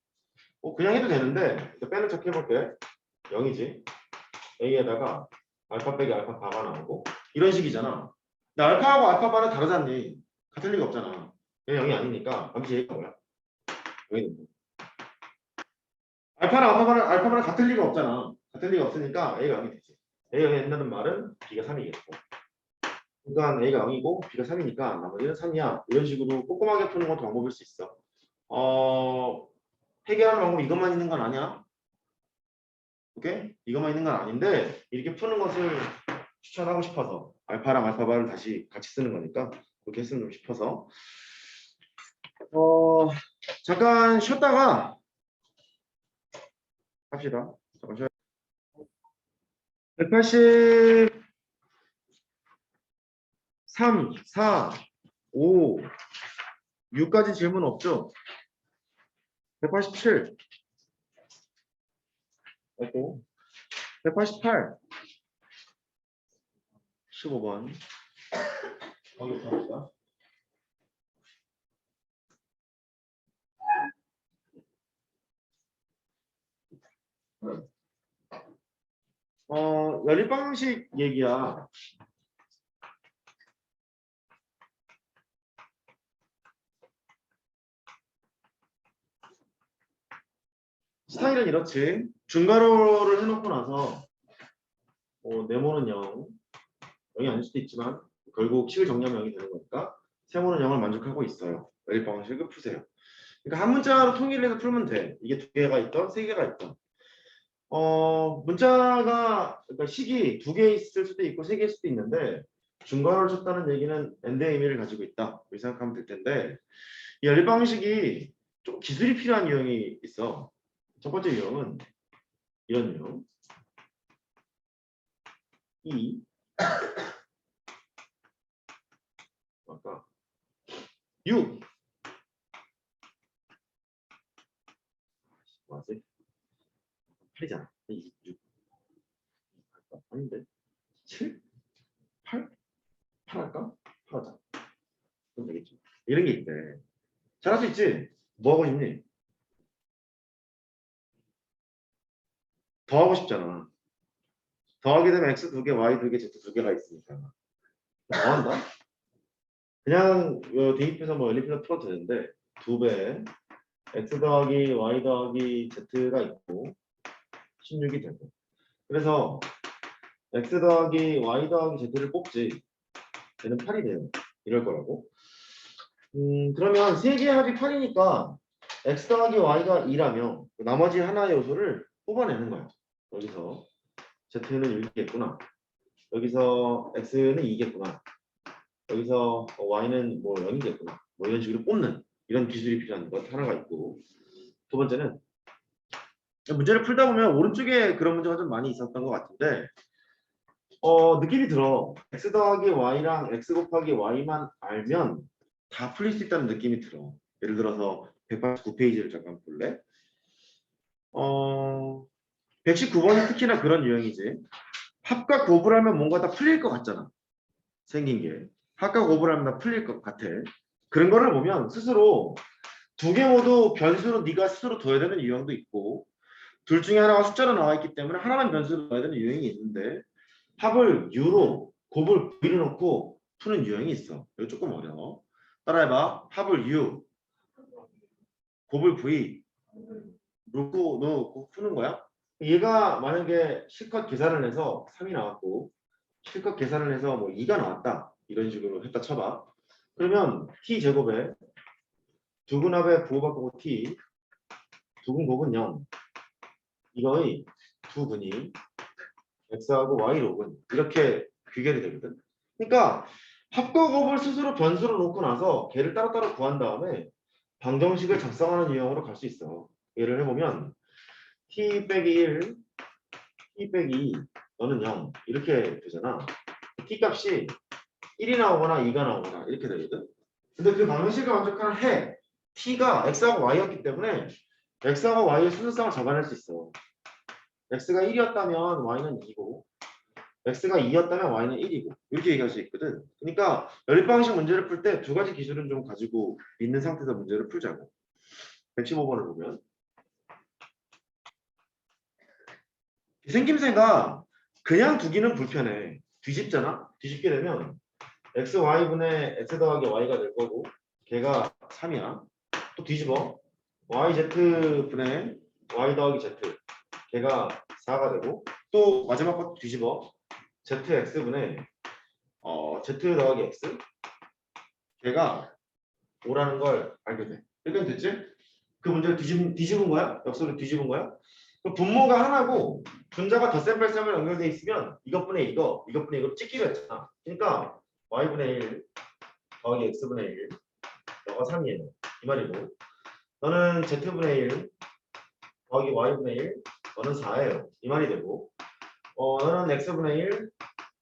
그냥 해도 되는데 빼는 척 해볼게. 0이지. A에다가 알파 빼기 알파 바가 나오고 이런 식이잖아. 근데 알파하고 알파 바는 다르잖니. 같을 리가 없잖아. 얘 0이 아니니까 잠시 얘가 뭐야? 0이 알파바랑 같을 리가 없잖아. 같을 리가 없으니까 A가 0이 되지. A가 0이 된다는 말은 B가 3이겠고. 그러니까 A가 0이고 B가 3이니까 나머지는 3이야. 이런 식으로 꼼꼼하게 푸는 것도 방법일 수 있어. 해결하는 방법이 이것만 있는 건 아니야. 오케이? 이것만 있는 건 아닌데 이렇게 푸는 것을 추천하고 싶어서 알파랑 알파바를 다시 같이 쓰는 거니까 그렇게 했으면 좀 싶어서 잠깐 쉬었다가 합시다. 잠깐 쉬어. 183, 4, 5, 6까지 질문 없죠? 187 없고 188 15번 거기부터 합시다. 연립 방정식 얘기야. 스타일은 이렇지. 중괄호를 해놓고 나서 네모는 0이 아닐 수도 있지만 결국 식을 정리하면 0이 되는 거니까 세모는 0을 만족하고 있어요. 연립 방식을 푸세요. 그러니까 한 문자로 통일해서 풀면 돼. 이게 두 개가 있던 세 개가 있던. 문자가 그러니까 식이 두 개 있을 수도 있고 세 개일 수도 있는데 중괄호를 쳤다는 얘기는 n대의 의미를 가지고 있다. 이렇게 생각하면 될 텐데 이 연립 방식이 좀 기술이 필요한 유형이 있어. 첫 번째 유형은 이런 유형. 이 아까 6 뭐지? 8이잖아. 6 아닌데 7? 8? 8 할까? 8 하자. 그럼 되겠지. 이런 게 있대. 잘할 수 있지? 뭐 하고 싶니? 더 하고 싶잖아. 더하게 되면 x 두 개, y 두 개, z 두 개가 있으니까. 더 한다? 그냥 대입해서 뭐 연립해서 풀어도 되는데 두 배 x 더하기 y 더하기 z가 있고 16이 되고 그래서 x 더하기 y 더하기 z를 뽑지 얘는 8이 돼요. 이럴 거라고. 그러면 세 개의 합이 8이니까 x 더하기 y가 2라면 나머지 하나의 요소를 뽑아내는 거야. 여기서 z는 1이겠구나. 여기서 x는 2겠구나. 여기서 y는 뭐 0이겠구나. 뭐 이런 식으로 뽑는 이런 기술이 필요한 것 하나가 있고 두 번째는 문제를 풀다 보면 오른쪽에 그런 문제가 좀 많이 있었던 것 같은데 느낌이 들어. x 더하기 y랑 x 곱하기 y만 알면 다 풀릴 수 있다는 느낌이 들어. 예를 들어서 189페이지를 잠깐 볼래? 119번은 특히나 그런 유형이지. 합과 곱을 하면 뭔가 다 풀릴 것 같잖아. 생긴 게. 합과 곱을 하면 다 풀릴 것 같아. 그런 거를 보면 스스로 두 개 모두 변수로 네가 스스로 둬야 되는 유형도 있고 둘 중에 하나가 숫자로 나와 있기 때문에 하나만 변수로 넣어야 되는 유형이 있는데 합을 U로 곱을 V로 넣고 푸는 유형이 있어. 이거 조금 어려워. 따라해봐. 합을 U, 곱을 V, 넣고 푸는 거야. 얘가 만약에 실컷 계산을 해서 3이 나왔고 실컷 계산을 해서 뭐 2가 나왔다. 이런 식으로 했다 쳐봐. 그러면 T제곱에 두근합의 부호바꾸고 T, 두근곱은 0. 이거의 두근이 X하고 Y로군. 이렇게 귀결이 되거든. 그러니까 합과 곱을 스스로 변수로 놓고 나서 걔를 따로따로 구한 다음에 방정식을 작성하는 유형으로 갈 수 있어. 예를 해보면 t 빼기 1, t 빼기 2, 너는 0 이렇게 되잖아. t 값이 1이 나오거나 2가 나오거나 이렇게 되거든. 근데 그 방정식을 만족하는 해 t가 x하고 y였기 때문에 x하고 y의 순서상을 잡아낼 수 있어. x가 1이었다면 y는 2고 x가 2였다면 y는 1이고 이렇게 얘기할 수 있거든. 그러니까 연립방식 문제를 풀 때 두 가지 기술은 좀 가지고 있는 상태에서 문제를 풀자고. 115번을 보면 생김새가 그냥 두기는 불편해. 뒤집잖아. 뒤집게 되면 x, y분의 x 더하기 y가 될 거고 걔가 3이야. 또 뒤집어. yz분의 y 더하기 z 걔가 4가 되고 또 마지막 것도 뒤집어. zx분의 z 더하기 x 걔가 5라는 걸 알게 돼. 이건 됐지? 그 문제를 뒤집은 거야? 역수를 뒤집은 거야? 그럼 분모가 하나고 분자가 덧셈 뺄셈을 연결돼 있으면 이것분의 이것분의 이거 찍기가 있잖아. 그러니까 y분의 1 더하기 x분의 1 너가 3이에요. 이 말이고 너는 z분의 1 더하기 y분의 1 너는 4예요. 이 말이 되고 너는 x분의 1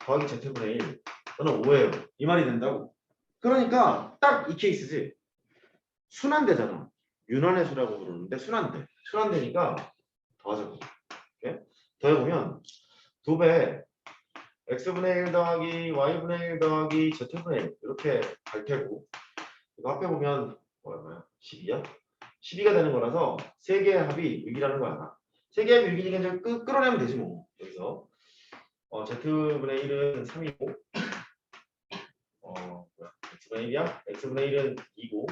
더하기 z분의 1 너는 5예요. 이 말이 된다고. 그러니까 딱 이 케이스지. 순환되잖아. 윤환의 수라고 부르는데 순환돼. 순환되니까 더하자고. 이렇게 더해보면 2배 x분의 1 더하기 y분의 1 더하기 z분의 1 이렇게 갈 테고 이거 합해보면 뭐야 12야? 12가 되는 거라서 세 개의 합이 6이라는 거 알아. 세 개의 합이 6이니까 이제 끌어내면 되지 뭐. 여기서 z분의 1은 3이고 x분의 1이야? x분의 1은 2고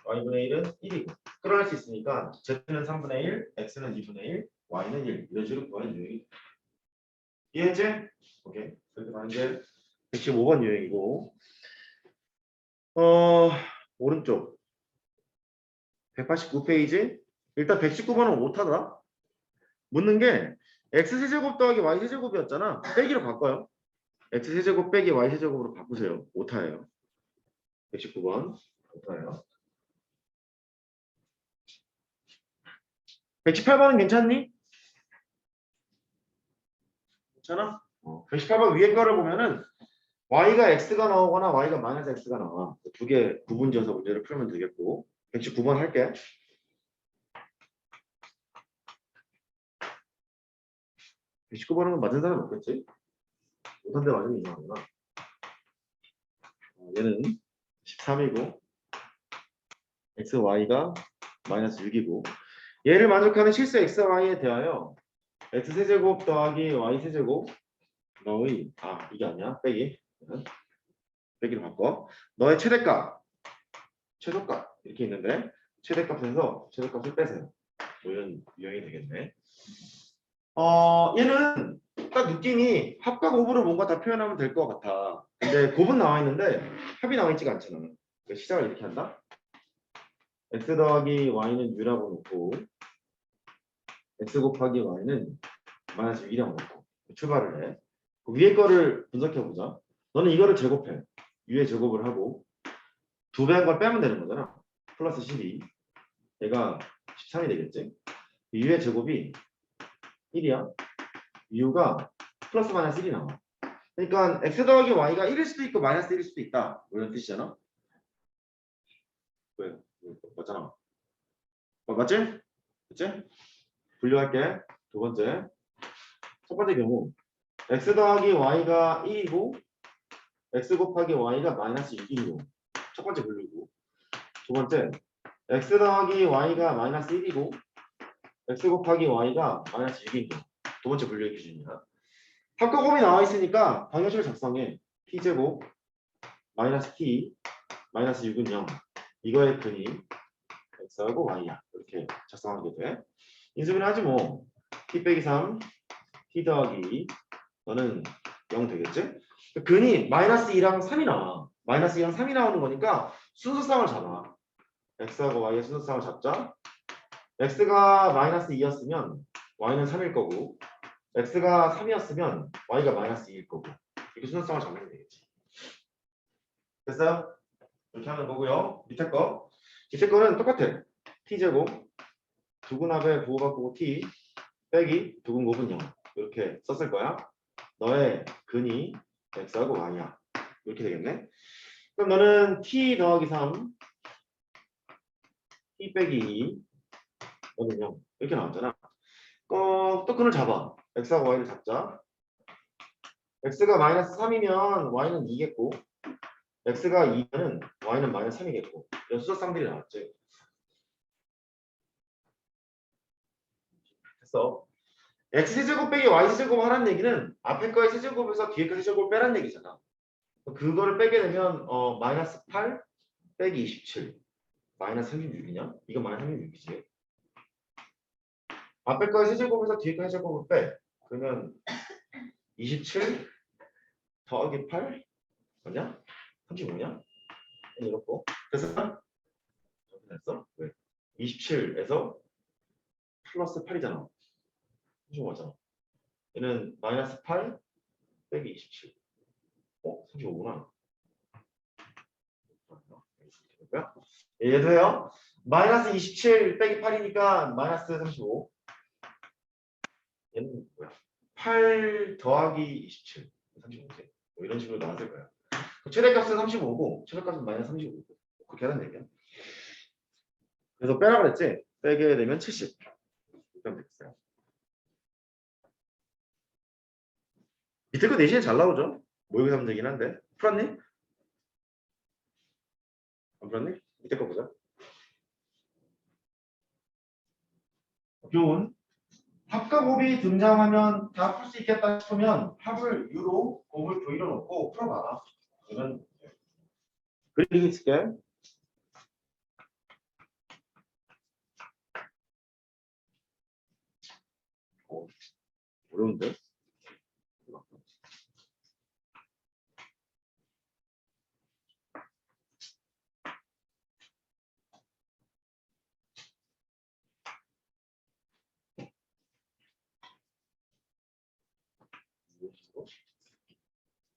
y분의 1은 1이고 끌어낼 수 있으니까 z는 3분의 1, x는 2분의 1, y는 1 이런 식으로 구하는 유형이 이해했지? 오케이. 그렇게 가는 게 115번 유형이고 오른쪽 189페이지 일단 119번은 못하더라. 묻는 게 x세제곱 더하기 y세제곱이었잖아. 빼기로 바꿔요. x세제곱 빼기 y세제곱으로 바꾸세요. 오타예요. 119번 오타예요. 118번은 괜찮니? 괜찮아? 118번 위에 거를 보면은 y가 x가 나오거나 y가 마이너스 x가 나와. 두 개 구분지어서 문제를 풀면 되겠고 119번 할게. 119번은 맞은 사람 없겠지? 못한 데 맞으면 이상하구나. 얘는 13이고 x, y가 마이너스 6이고 얘를 만족하는 실수 x, y에 대하여 x세제곱 더하기 y세제곱 너의 이게 아니야 빼기 빼기로 바꿔 너의 최대값 최소값 이렇게 있는데 최대값에서 최소값을 빼세요. 뭐 이런 유형이 되겠네. 얘는 딱 느낌이 합과 곱으로 뭔가 다 표현하면 될 것 같아. 근데 곱은 나와 있는데 합이 나와 있지가 않잖아. 그러니까 시작을 이렇게 한다. x 더하기 y는 u라고 놓고 x 곱하기 y는 마이너스 6이라고 놓고 출발을 해. 그 위에 거를 분석해 보자. 너는 이거를 제곱해. 위에 제곱을 하고 두 배 한 걸 빼면 되는 거잖아. 플러스 12. 얘가 13이 되겠지. 위에 제곱이 1이야. 이유가 플러스 마이너스 1이 나와. 그러니까 x 더하기 y가 1일 수도 있고 마이너스 1일 수도 있다. 뭐 이런 뜻이잖아. 왜? 맞잖아. 맞지? 그치? 분류할게. 두 번째. 첫 번째 경우 x 더하기 y가 1이고 x 곱하기 y가 마이너스 6인 경우. 첫 번째 분류고. 두 번째 x 더하기 y가 마이너스 1이고 x 곱하기 y가 마이너스 6인 경우. 두 번째 분류의 기준이야. 합과곱이 나와 있으니까 방정식을 작성해. t제곱 마이너스 t 마이너스 6은 0. 이거의 근이 x하고 y야. 이렇게 작성하게 돼. 인수분해 하지 뭐. t 빼기 3 t 더하기 2 너는 0 되겠지? 근이 마이너스 2랑 3이 나와. 마이너스 2랑 3이 나오는 거니까 순서쌍을 잡아. x하고 y의 순서쌍을 잡자. x가 마이너스 2였으면 y는 3일 거고 x가 3이었으면 y가 마이너스 2일 거고 이렇게 순서쌍을 잡으면 되겠지. 됐어요? 이렇게 하는 거고요. 밑에 거는 똑같아. t제곱 두근합의 부호 바꾸고 t 빼기 두근 곱은 0 이렇게 썼을 거야. 너의 근이 x하고 y야. 이렇게 되겠네. 그럼 너는 t 더하기 3 t 빼기 2 너는 0 이렇게 나왔잖아. 또 근을 잡아. x하고 y를 잡자. x가 마이너스 3이면 y는 2겠고 x가 2면 y는 마이너스 3이겠고 이런 수소쌍들이 나왔지. 됐어. x세제곱 빼기 y세제곱 하라는 얘기는 앞에 거의 세제곱에서 뒤에 거 세제곱을 빼라는 얘기잖아. 그거를 빼게 되면 마이너스 8 빼기 27 마이너스 36이냐? 이거 마이너스 36이지. 앞에 거의 세제곱에서 뒤에 거의 세제곱을 빼. 그러면 27 더하기 8 뭐냐? 35냐? 이렇고 그래서 됐어? 왜? 27에서 플러스 8이잖아. 35잖아. 얘는 마이너스 8 빼기 27. 35구나. 얘도 해요. 마이너스 27 빼기 8이니까 마이너스 35. 얘는 뭐야? 8 더하기 27. 35세. 뭐 이런 식으로 나왔을 거야. 최대값은 35고 최소값은 마이너스 35고. 그렇게 하는 얘기야. 그래서 빼라 그랬지? 빼게 되면 70. 이렇게 하면 되겠어요. 밑에 거 내신에 잘 나오죠? 모의고사 문제긴 한데. 풀었니? 안 풀었니? 밑에 거 보자. 교훈. 합과 곱이 등장하면 다 풀 수 있겠다 싶으면 합을 U로 곱을 V로 놓고 풀어봐. 이건 그리고 있을게. 어려운데?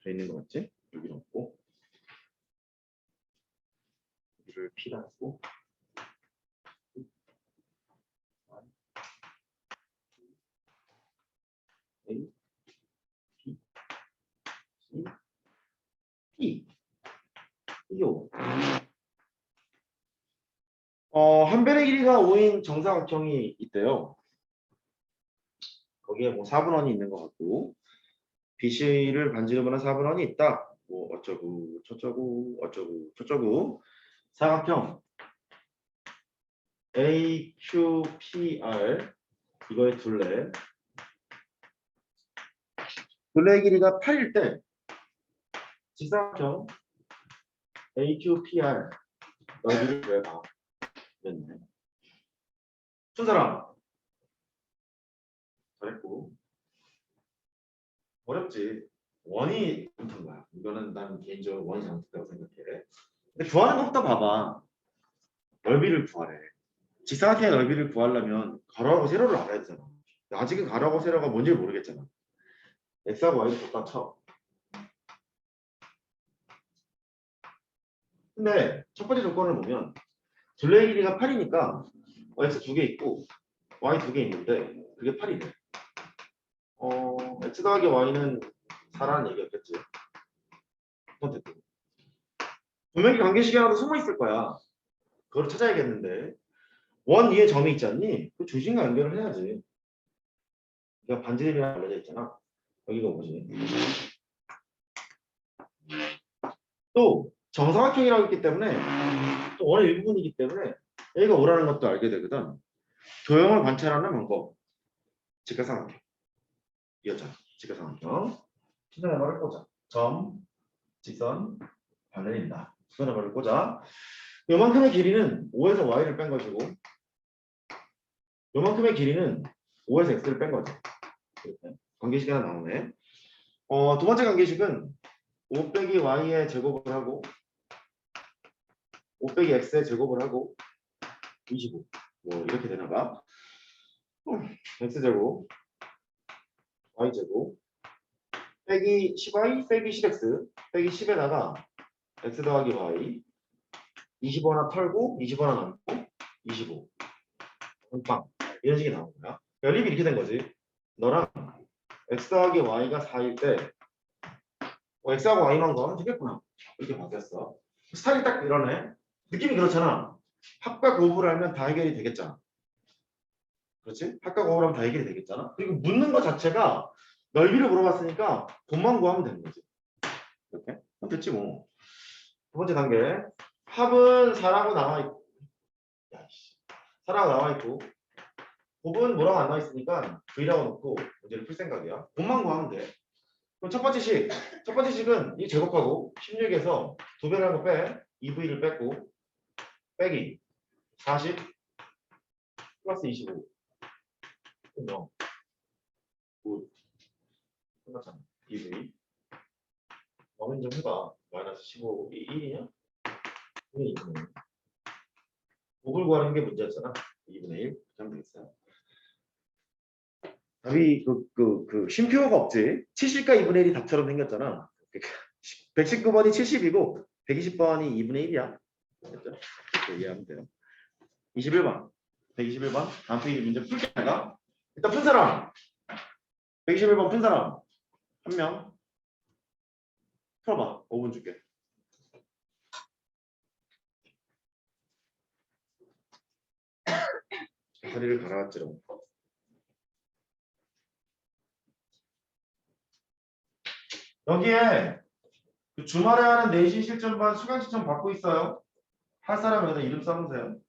돼 있는 거 맞지? 여기는 없고 여기를 P라고 A, P, C, P 이요. 한 변의 길이가 5인 정사각형이 있대요. 거기에 뭐 4분원이 있는 것 같고 BC를 반지름으로 4분원이 있다. 뭐 어쩌고 저쩌고 어쩌고 저쩌고 사각형 AQPR 이거의 둘레 길이가 8일 때 직사각형 AQPR 넓이를 구해봐. 됐네. 춘 사람 잘했고 어렵지. 원이 잘못한 거야. 이거는 난 개인적으로 원이 잘못했다고 생각해. 근데 구하는 것부터 봐봐. 넓이를 구하래. 직사각형의 넓이를 구하려면 가로하고 세로를 알아야 되잖아. 아직은 가로하고 세로가 뭔지 모르겠잖아. x하고 y를 줬다 쳐. 근데 첫 번째 조건을 보면 둘레의 길이가 8이니까 x 두 개 있고 y 두 개 있는데 그게 8이래. x 더하기 y는 4라는 얘기였겠지. 선택도. 분명히 관계식이 하나도 숨어 있을 거야. 그걸 찾아야겠는데 원 위에 점이 있지 않니? 그 중심과 연결을 해야지. 그러니까 반지름이라고 알려져 있잖아. 여기가 뭐지? 또 정사각형이라고 했기 때문에 또 원의 일부분이기 때문에 얘가 오라는 것도 알게 되거든. 도형을 관찰하는 방법. 직각삼각형. 이었잖아. 직각삼각형. 수선의 말을 꽂아. 점, 직선, 반대입니다. 수선의 말을 꽂아. 요만큼의 길이는 5에서 y를 뺀 것이고 요만큼의 길이는 5에서 x를 뺀 거죠. 이렇게. 관계식이 하나 나오네. 두 번째 관계식은 5 빼기 y의 제곱을 하고 5 빼기 x의 제곱을 하고 25. 뭐 이렇게 되나 봐. x제곱 y제곱 빼기 10y 빼기 10x 빼기 10에다가 x 더하기 y 20 하나 털고 20 하나 남고 25 빵 이런 식이 나온 거야. 연립이 이렇게 된 거지. 너랑 x 더하기 y가 4일 때 x하고 y만 구하면 되겠구나. 이렇게 바뀌었어. 스타일이 딱 이러네. 느낌이 그렇잖아. 합과 곱을 알면 다 해결이 되겠잖아. 그렇지? 합과 곱을 하면 다 해결이 되겠잖아. 그리고 묻는 것 자체가 넓이를 물어봤으니까 곱만 구하면 되는 거지. 이렇게? 그럼 됐지 뭐. 두 번째 단계. 합은 4라고 나와 있고, 4라고 나와 있고, 곱은 뭐라고 안 나와 있으니까 V라고 놓고 문제를 풀 생각이야. 곱만 구하면 돼. 그럼 첫 번째 식. 첫 번째 식은 이 제곱하고 16에서 두 배를 한 거 빼. 2V를 뺐고, 빼기 40 플러스 25. 그럼 9. 끝났잖아. 2V. 정인 좀 해봐. 마이너스 15. 1이냐? 1이 2분의 1. 5을 구하는 게 문제였잖아. 2분의 1. 그럼 되겠어요. 답이 쉼표가 없지. 70과 2분의 1이 답처럼 생겼잖아. 119번이 70이고 120번이 2분의 1이야. 됐죠? 이렇게 이해하면 돼요. 21번. 121번. 다음 페이지 문제 풀게 내가. 일단 푼 사람. 121번 푼 사람. 한 명. 풀어봐. 5분 줄게. 다리를 갈아왔지롱. 여기에 그 주말에 하는 내신 실전반 수강 신청 받고 있어요. 할 사람 여기다 이름 써놓으세요.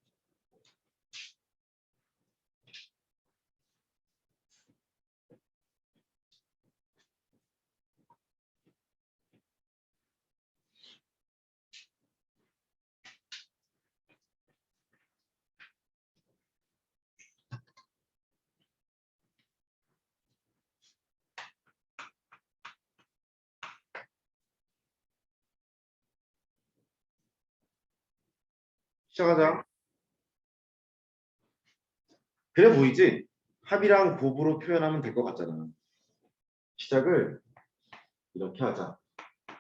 시작하자. 그래 보이지? 합이랑 곱으로 표현하면 될 것 같잖아. 시작을 이렇게 하자.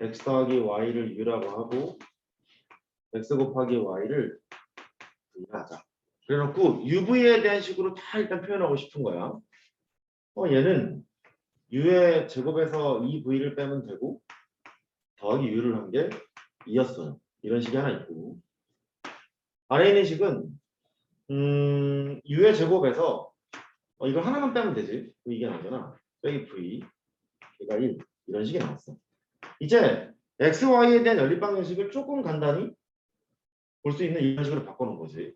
x 더하기 y를 u라고 하고 x 곱하기 y를 v라 하자. 그래놓고 uv에 대한 식으로 다 일단 표현하고 싶은 거야. 얘는 u의 제곱에서 2v를 빼면 되고 더하기 u를 한 게 2였어요. 이런 식이 하나 있고 아래에 있는 식은 u의 제곱에서 이걸 하나만 빼면 되지. 이게 나오잖아. 빼기 v 얘가 1 이런 식이 나왔어. 이제 x, y에 대한 연립방 형식을 조금 간단히 볼 수 있는 이런 식으로 바꿔놓은 거지.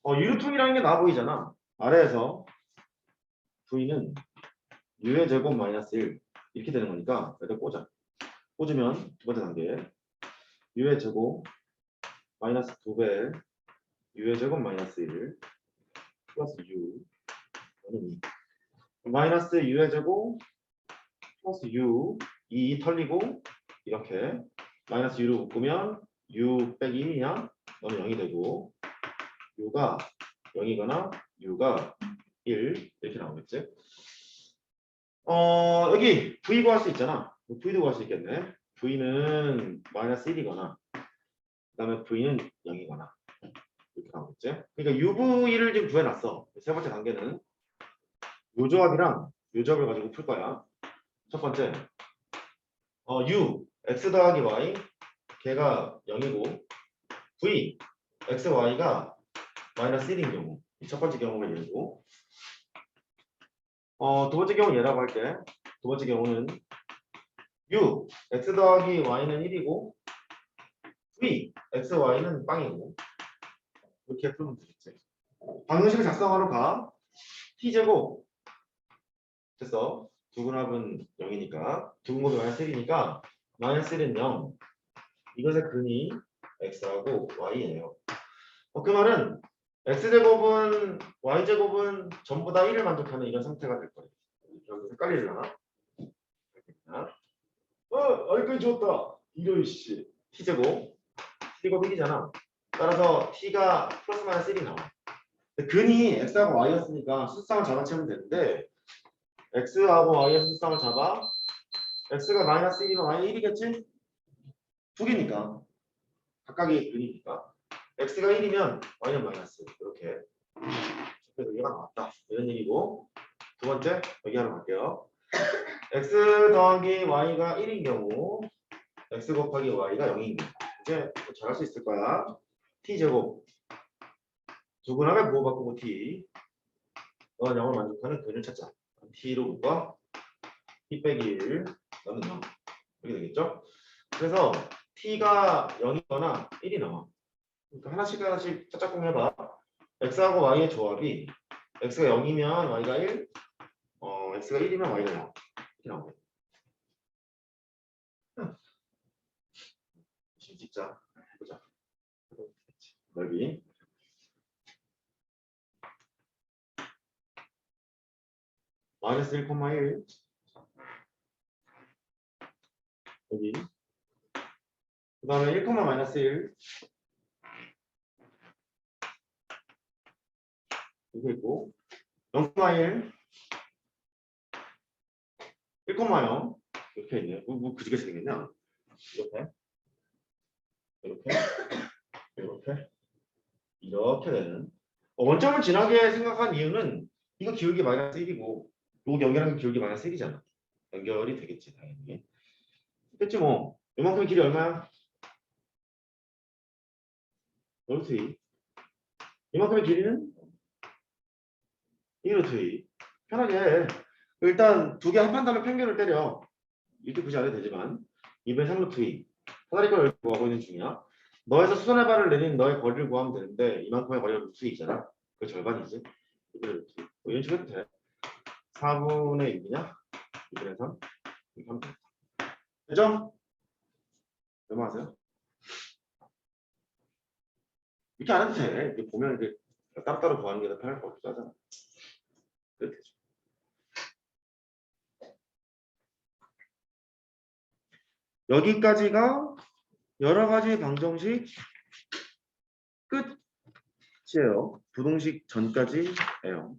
유류통이라는 게 나와 보이잖아. 아래에서 v는 u의 제곱 마이너스 1 이렇게 되는 거니까 여기다 꽂아. 꽂으면 두 번째 단계 u의 제곱 마이너스 2배 u의 제곱 마이너스 1 플러스 u 는 2 마이너스 u의 제곱 플러스 u 2 털리고 이렇게 마이너스 u를 묶으면 u 빼기 1이냐 너는 0이 되고 u가 0이거나 u가 1 이렇게 나오겠지. 여기 v 구할 수 있잖아. v도 구할 수 있겠네. v는 마이너스 1이거나 그 다음에 v는 0이거나 이렇게 나오겠지. 그러니까 UV를 지금 구해놨어. 세 번째 단계는 요 조합이랑 요 조합을 가지고 풀 거야. 첫 번째 U x 더하기 y 걔가 0이고 v x y가 마이너스 1인 경우 첫 번째 경우가 얘고 두 번째 경우 얘라고 할게. 두 번째 경우는 U x 더하기 y는 1이고 v x y는 빵이고 이렇게 풀면 되겠지. 방정식을 작성하러 가. t제곱 됐어. 두근합은 0이니까 두근곱이 마이너스 1이니까 마이너스 1은 0 이것의 근이 x하고 y예요. 그 말은 x제곱은 y제곱은 전부 다 1을 만족하는 이런 상태가 될 거예요. 여기서 헷갈리려나? 여기까지 좋았다. 이런 씨. t제곱 t제곱 1이잖아. 따라서 t가 플러스 마이너스 1이 나와. 근이 x하고 y였으니까 수쌍을 잡아채면 되는데 x하고 y의 수쌍을 잡아 x가 마이너스 1이면 y 1이겠지? 두 개니까 각각의 근이니까 x가 1이면 y는 마이너스 이렇게 그래서 얘가 나왔다 이런 얘기고 두 번째 여기 하나 갈게요. x 더하기 y가 1인 경우 x 곱하기 y가 0인 경우 이제 잘할 수 있을 거야. t제곱 두근하게 부호 바꾸고 t 너가 0을 만족하는 근을 찾자. t로 묶어 t 빼기 1 너는 0 이렇게 되겠죠? 그래서 t가 0이거나 1이 나와. 그러니까 하나씩 짝짝꿍 해봐. x하고 y의 조합이 x가 0이면 y가 1, x가 1이면 y가 0 이렇게 나오고. 지금 찍자. 보자. 넓이. 마이너스 1,1 여기. 그 다음에 1, 마이너스 1 이렇게 있고 0,1 1,0 이렇게 있네요. 뭐 그지게 생겼냐? 이렇게 되는 원점을 지나게 생각한 이유는 이거 기울기 마이너스 1이고 요 연결하는 기울기 마이너스 1이잖아. 연결이 되겠지 당연히. 됐지 뭐. 이만큼의 길이 얼마야? 루트 2. 이만큼의 길이는 1루트 2. 편하게 해. 일단 두 개 합한 다음에 평균을 때려. 이렇게 굳이 안 해도 되지만 2분의 3루트 2. 사다리 걸 구하고 있는 중이야. 너에서 수선의 발을 내린 너의 거리를 구하면 되는데 이만큼의 거리가 루트 2잖아. 그 절반이지. 2분의 루트 2. 뭐 이런 식으로 해도 돼. 4분의 6이냐? 2분의 3. 이렇게 하면 돼. 되죠? 얼마하세요? 이렇게 안 해도 돼. 이렇게 보면 이렇게 따로따로 구하는 게 더 편할 것 같기도 하잖아. 그래도 되죠. 여기까지가 여러 가지 방정식 끝. 끝이에요. 부동식 전까지예요.